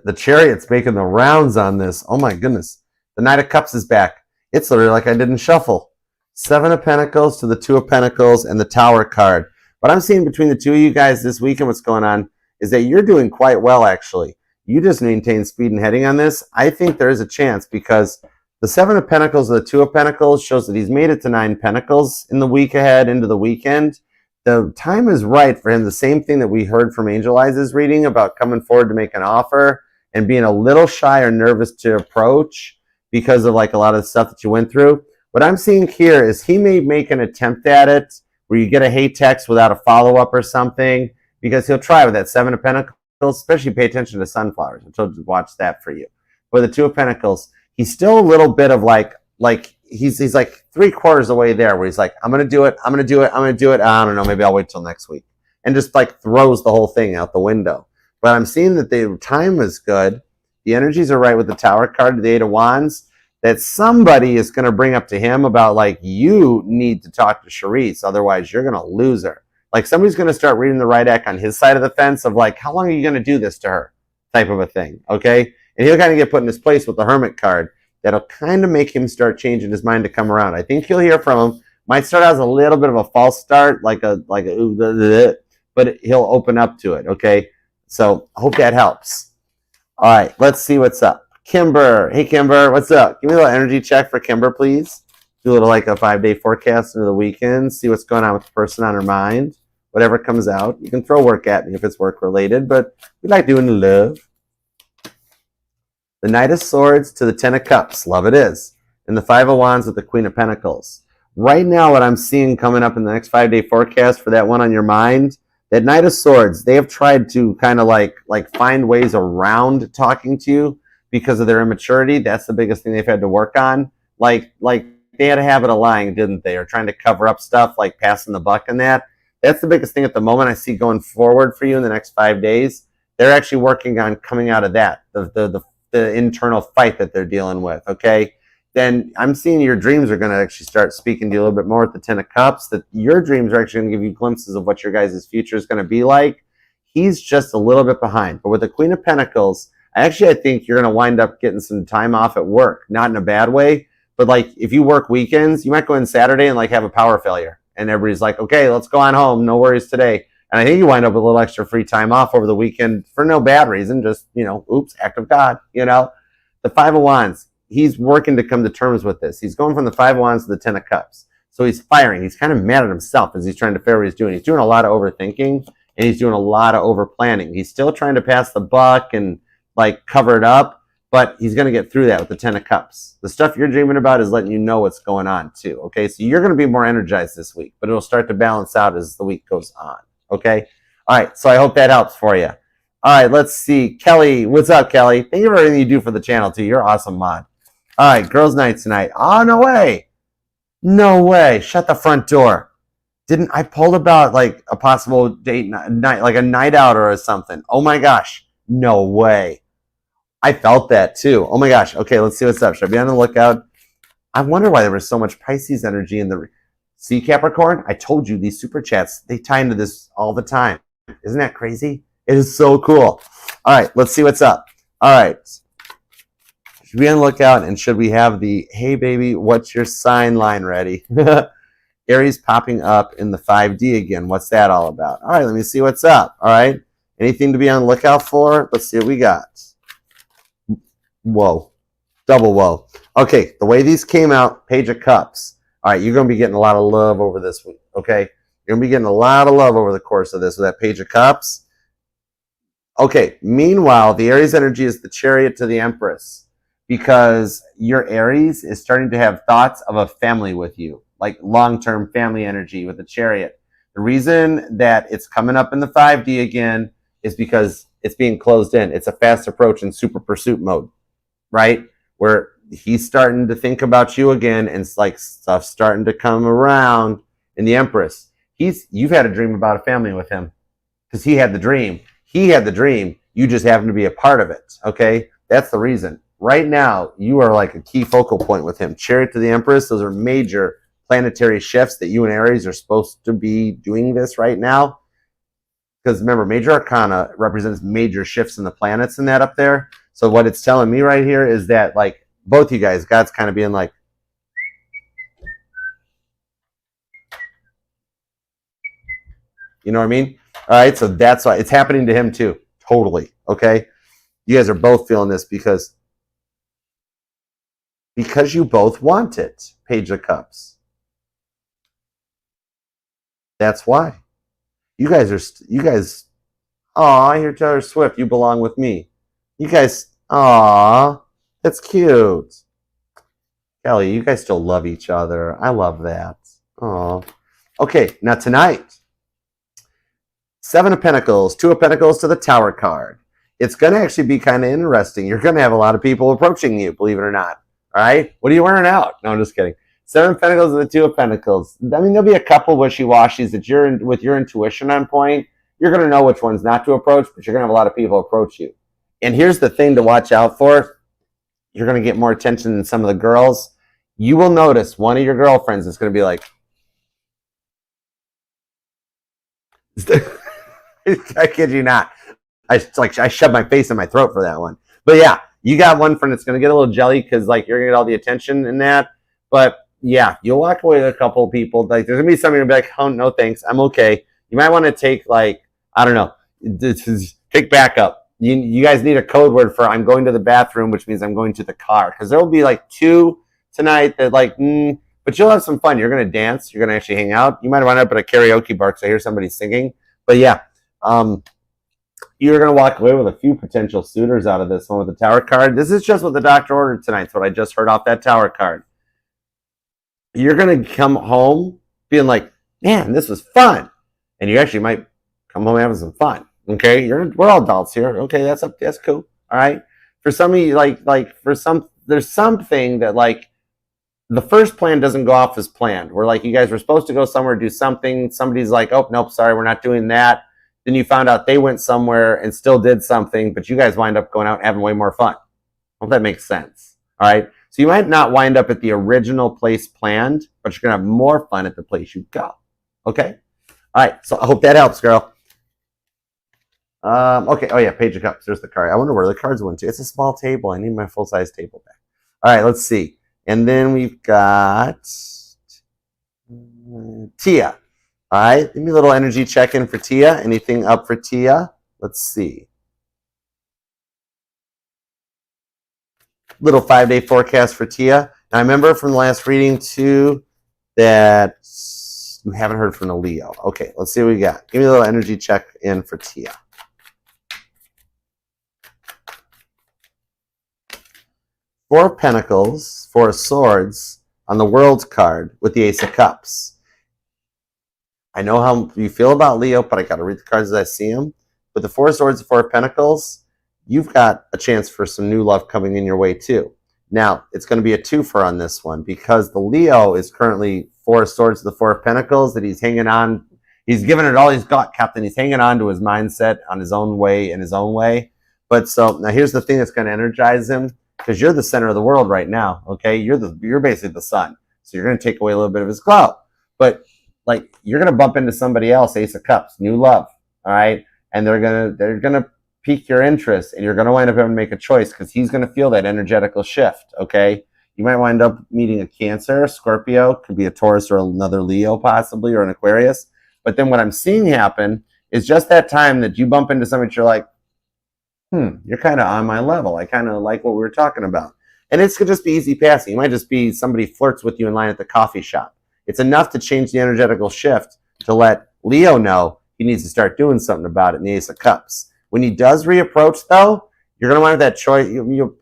The Chariot's making the rounds on this. Oh my goodness. The Knight of Cups is back. It's literally like I didn't shuffle. Seven of Pentacles to the Two of Pentacles and the Tower card. What I'm seeing between the two of you guys this weekend, what's going on, is that you're doing quite well, actually. You just maintain speed and heading on this. I think there is a chance, because the Seven of Pentacles and the Two of Pentacles shows that he's made it to Nine Pentacles in the week ahead into the weekend. The time is right for him. The same thing that we heard from Angel Eyes' reading about coming forward to make an offer and being a little shy or nervous to approach because of like a lot of the stuff that you went through. What I'm seeing here is he may make an attempt at it where you get a hate text without a follow-up or something, because he'll try with that Seven of Pentacles, especially pay attention to sunflowers. I told you to watch that for you. With the Two of Pentacles, he's still a little bit of like he's like 3/4 of the way there, where he's like, I'm going to do it. I don't know. Maybe I'll wait till next week. And just like throws the whole thing out the window. But I'm seeing that the time is good. The energies are right with the Tower card, the Eight of Wands, that somebody is going to bring up to him about like, you need to talk to Charisse. Otherwise you're going to lose her. Like somebody's going to start reading the right deck on his side of the fence of like, how long are you going to do this to her type of a thing. Okay. And he'll kind of get put in his place with the Hermit card. That'll kind of make him start changing his mind to come around. I think you'll hear from him. Might start out as a little bit of a false start, like a but he'll open up to it, okay? So I hope that helps. All right, let's see what's up. Kimber. Hey, Kimber, what's up? Give me a little energy check for Kimber, please. Do a little like a 5-day forecast into the weekend. See what's going on with the person on her mind. Whatever comes out. You can throw work at me if it's work-related, but we like doing the love. The Knight of Swords to the Ten of Cups. Love it is. And the Five of Wands with the Queen of Pentacles. Right now, what I'm seeing coming up in the next 5-day forecast for that one on your mind, that Knight of Swords, they have tried to kind of like find ways around talking to you because of their immaturity. That's the biggest thing they've had to work on. Like they had a habit of lying, didn't they? Or trying to cover up stuff, like passing the buck and that. That's the biggest thing at the moment I see going forward for you in the next 5 days. They're actually working on coming out of that, the internal fight that they're dealing with, okay? Then I'm seeing your dreams are going to actually start speaking to you a little bit more with the Ten of Cups, that your dreams are actually going to give you glimpses of what your guys' future is going to be like. He's just a little bit behind. But with the Queen of Pentacles, I think you're going to wind up getting some time off at work. Not in a bad way, but like if you work weekends, you might go in Saturday and like have a power failure. And everybody's like, okay, let's go on home. No worries today. And I think you wind up with a little extra free time off over the weekend for no bad reason. Just, oops, act of God, The Five of Wands, he's working to come to terms with this. He's going from the Five of Wands to the Ten of Cups. So he's firing. He's kind of mad at himself as he's trying to figure out what he's doing. He's doing a lot of overthinking and he's doing a lot of over planning. He's still trying to pass the buck and like cover it up, but he's going to get through that with the Ten of Cups. The stuff you're dreaming about is letting you know what's going on too. Okay. So you're going to be more energized this week, but it'll start to balance out as the week goes on. Okay. All right. So I hope that helps for you. All right. Let's see. Kelly. What's up, Kelly? Thank you for everything you do for the channel too. You're awesome, mod. All right. Girls' night tonight. Oh, no way. No way. Shut the front door. Didn't I pulled about like a possible date night, like a night out or something? Oh my gosh, no way. I felt that too. Oh my gosh. Okay, let's see what's up. Should I be on the lookout? I wonder why there was so much Pisces energy in the. See, Capricorn, I told you these super chats, they tie into this all the time. Isn't that crazy? It is so cool. All right, let's see what's up. All right. Should we be on the lookout, and should we have the, hey baby, what's your sign line ready? Aries popping up in the 5D again. What's that all about? All right, let me see what's up. All right. Anything to be on the lookout for? Let's see what we got. Whoa. Double whoa. Okay, the way these came out, Page of Cups. All right, you're going to be getting a lot of love over this week, okay? You're going to be getting a lot of love over the course of this with that Page of Cups. Okay, meanwhile, the Aries energy is the Chariot to the Empress, because your Aries is starting to have thoughts of a family with you, like long-term family energy with the Chariot. The reason that it's coming up in the 5D again is because it's being closed in. It's a fast approach in super pursuit mode, right? Where he's starting to think about you again, and it's like stuff starting to come around in the Empress. You've had a dream about a family with him because he had the dream. He had the dream. You just happen to be a part of it. Okay, that's the reason. Right now, you are like a key focal point with him. Chariot to the Empress. Those are major planetary shifts that you and Aries are supposed to be doing this right now. Because remember, major arcana represents major shifts in the planets and that up there. So what it's telling me right here is that, like, both you guys, God's kind of being like, you know what I mean? All right, so that's why it's happening to him too. Totally, okay? You guys are both feeling this because you both want it, Page of Cups. That's why. You guys, aw, I hear Taylor Swift, you belong with me. You guys, aw, that's cute. Kelly, you guys still love each other. I love that. Aw. Okay, now tonight, 7 of Pentacles, 2 of Pentacles to the Tower card. It's going to actually be kind of interesting. You're going to have a lot of people approaching you, believe it or not. All right? What are you wearing out? No, I'm just kidding. 7 of Pentacles and the 2 of Pentacles. I mean, there'll be a couple wishy-washies that you're in, with your intuition on point. You're going to know which ones not to approach, but you're going to have a lot of people approach you. And here's the thing to watch out for. You're going to get more attention than some of the girls. You will notice one of your girlfriends is going to be like, I kid you not. I shoved my face in my throat for that one. But yeah, you got one friend that's going to get a little jelly because like you're going to get all the attention in that. But yeah, you'll walk away with a couple of people. Like there's going to be somebody who'll be like, oh, no thanks, I'm okay. You might want to take like, I don't know, take backup. You guys need a code word for I'm going to the bathroom, which means I'm going to the car. Because there will be like 2 tonight that like, but you'll have some fun. You're going to dance. You're going to actually hang out. You might wind up at a karaoke bar because I hear somebody singing. But yeah, you're going to walk away with a few potential suitors out of this one with the Tower card. This is just what the doctor ordered tonight. It's what I just heard off that Tower card. You're going to come home being like, man, this was fun. And you actually might come home having some fun. Okay, we're all adults here. Okay, that's cool. All right. For some of you, there's something that like the first plan doesn't go off as planned. Where like you guys were supposed to go somewhere, do something. Somebody's like, oh nope, sorry, we're not doing that. Then you found out they went somewhere and still did something, but you guys wind up going out and having way more fun. I hope that makes sense. All right. So you might not wind up at the original place planned, but you're gonna have more fun at the place you go. Okay. All right. So I hope that helps, girl. Okay. Oh yeah, Page of Cups. There's the card. I wonder where the cards went to. It's a small table. I need my full-size table back. All right. Let's see. And then we've got Tia. All right. Give me a little energy check-in for Tia. Anything up for Tia? Let's see. Little 5-day forecast for Tia. Now, I remember from the last reading, too, that you haven't heard from the Leo. Okay. Let's see what we got. Give me a little energy check-in for Tia. 4 of Pentacles, 4 of Swords on the World card with the Ace of Cups. I know how you feel about Leo, but I got to read the cards as I see them. With the 4 of Swords and 4 of Pentacles, you've got a chance for some new love coming in your way too. Now, it's going to be a twofer on this one because the Leo is currently Four of Swords to the Four of Pentacles, that he's hanging on. He's given it all he's got, Captain. He's hanging on to his mindset on his own way, in his own way. But so now here's the thing that's going to energize him, because you're the center of the world right now, okay? You're basically the sun. So you're going to take away a little bit of his clout. But like, you're going to bump into somebody else, Ace of Cups, new love, all right? And they're going to pique your interest, and you're going to wind up having to make a choice, because he's going to feel that energetical shift, okay? You might wind up meeting a Cancer, a Scorpio, could be a Taurus or another Leo possibly, or an Aquarius. But then what I'm seeing happen is just that time that you bump into somebody, you're like, you're kind of on my level. I kind of like what we were talking about. And it's could just be easy passing. It might just be somebody flirts with you in line at the coffee shop. It's enough to change the energetical shift to let Leo know he needs to start doing something about it in the Ace of Cups. When he does reapproach, though, you're going to want that choice,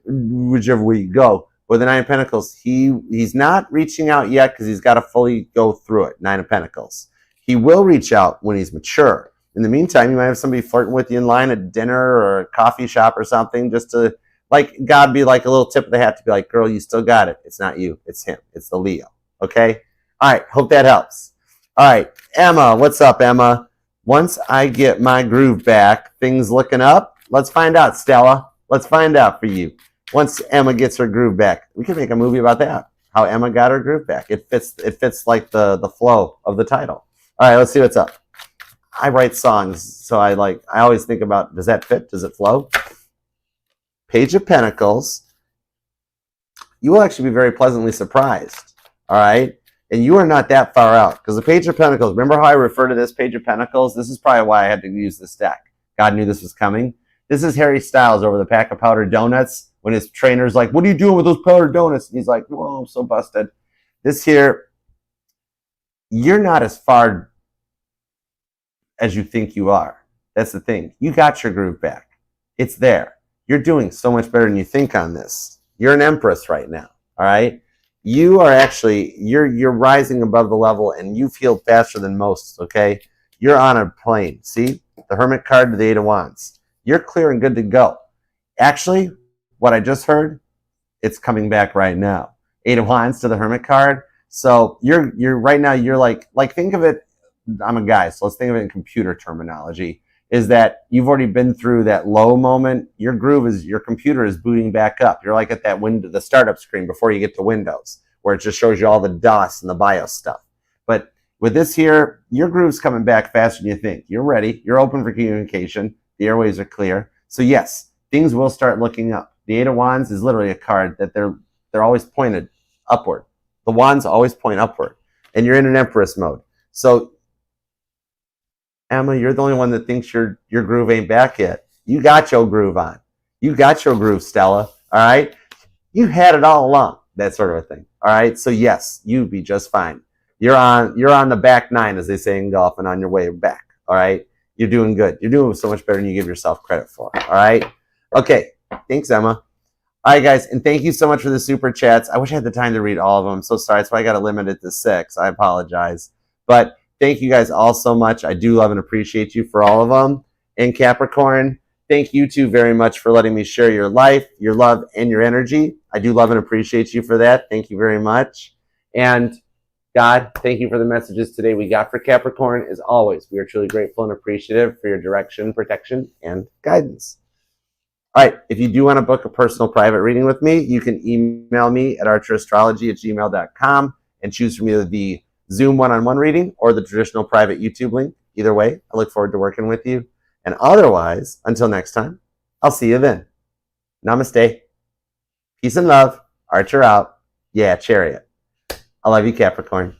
whichever way you go. With the Nine of Pentacles, he's not reaching out yet, because he's got to fully go through it. Nine of Pentacles. He will reach out when he's mature. In the meantime, you might have somebody flirting with you in line at dinner or a coffee shop or something, just to, like, God be like a little tip of the hat to be like, girl, you still got it. It's not you. It's him. It's the Leo. Okay? All right. Hope that helps. All right. Emma. What's up, Emma? Once I get my groove back, things looking up? Let's find out, Stella. Let's find out for you. Once Emma gets her groove back, we can make a movie about that. How Emma got her groove back. It fits like the flow of the title. All right, let's see what's up. I write songs, so I always think about, does that fit? Does it flow? Page of Pentacles. You will actually be very pleasantly surprised. All right? And you are not that far out, because the Page of Pentacles, remember how I refer to this Page of Pentacles? This is probably why I had to use this deck. God knew this was coming. This is Harry Styles over the pack of powdered donuts, when his trainer's like, what are you doing with those powdered donuts? And he's like, whoa, I'm so busted. This here, you're not as far as you think you are. That's the thing. You got your groove back. It's there. You're doing so much better than you think on this. You're an empress right now, all right? You are actually, you're rising above the level, and you feel faster than most, okay? You're on a plane. See? The Hermit card to the Eight of Wands. You're clear and good to go. Actually, what I just heard, it's coming back right now. Eight of Wands to the Hermit card. So you're right now, you're like think of it, I'm a guy, so let's think of it in computer terminology, is that you've already been through that low moment. Your groove is, your computer is booting back up. You're like at that window, the startup screen before you get to Windows, where it just shows you all the DOS and the BIOS stuff. But with this here, your groove's coming back faster than you think. You're ready. You're open for communication. The airways are clear. So yes, things will start looking up. The Eight of Wands is literally a card that they're always pointed upward. The wands always point upward. And you're in an Empress mode. So Emma, you're the only one that thinks your groove ain't back yet. You got your groove on. You got your groove, Stella. All right? You had it all along. That sort of a thing. All right? So yes, you'd be just fine. You're on the back nine, as they say in golf, and on your way back. All right? You're doing good. You're doing so much better than you give yourself credit for. All right? Okay. Thanks, Emma. All right, guys, and thank you so much for the super chats. I wish I had the time to read all of them. I'm so sorry. That's why I got to limit it to 6. I apologize. But thank you guys all so much. I do love and appreciate you for all of them. And Capricorn, thank you two very much for letting me share your life, your love, and your energy. I do love and appreciate you for that. Thank you very much. And God, thank you for the messages today we got for Capricorn. As always, we are truly grateful and appreciative for your direction, protection, and guidance. All right, if you do want to book a personal private reading with me, you can email me at archerastrology@gmail.com and choose from either the Zoom one-on-one reading or the traditional private YouTube link. Either way, I look forward to working with you. And otherwise, until next time, I'll see you then. Namaste. Peace and love. Archer out. Yeah, Chariot. I love you, Capricorn.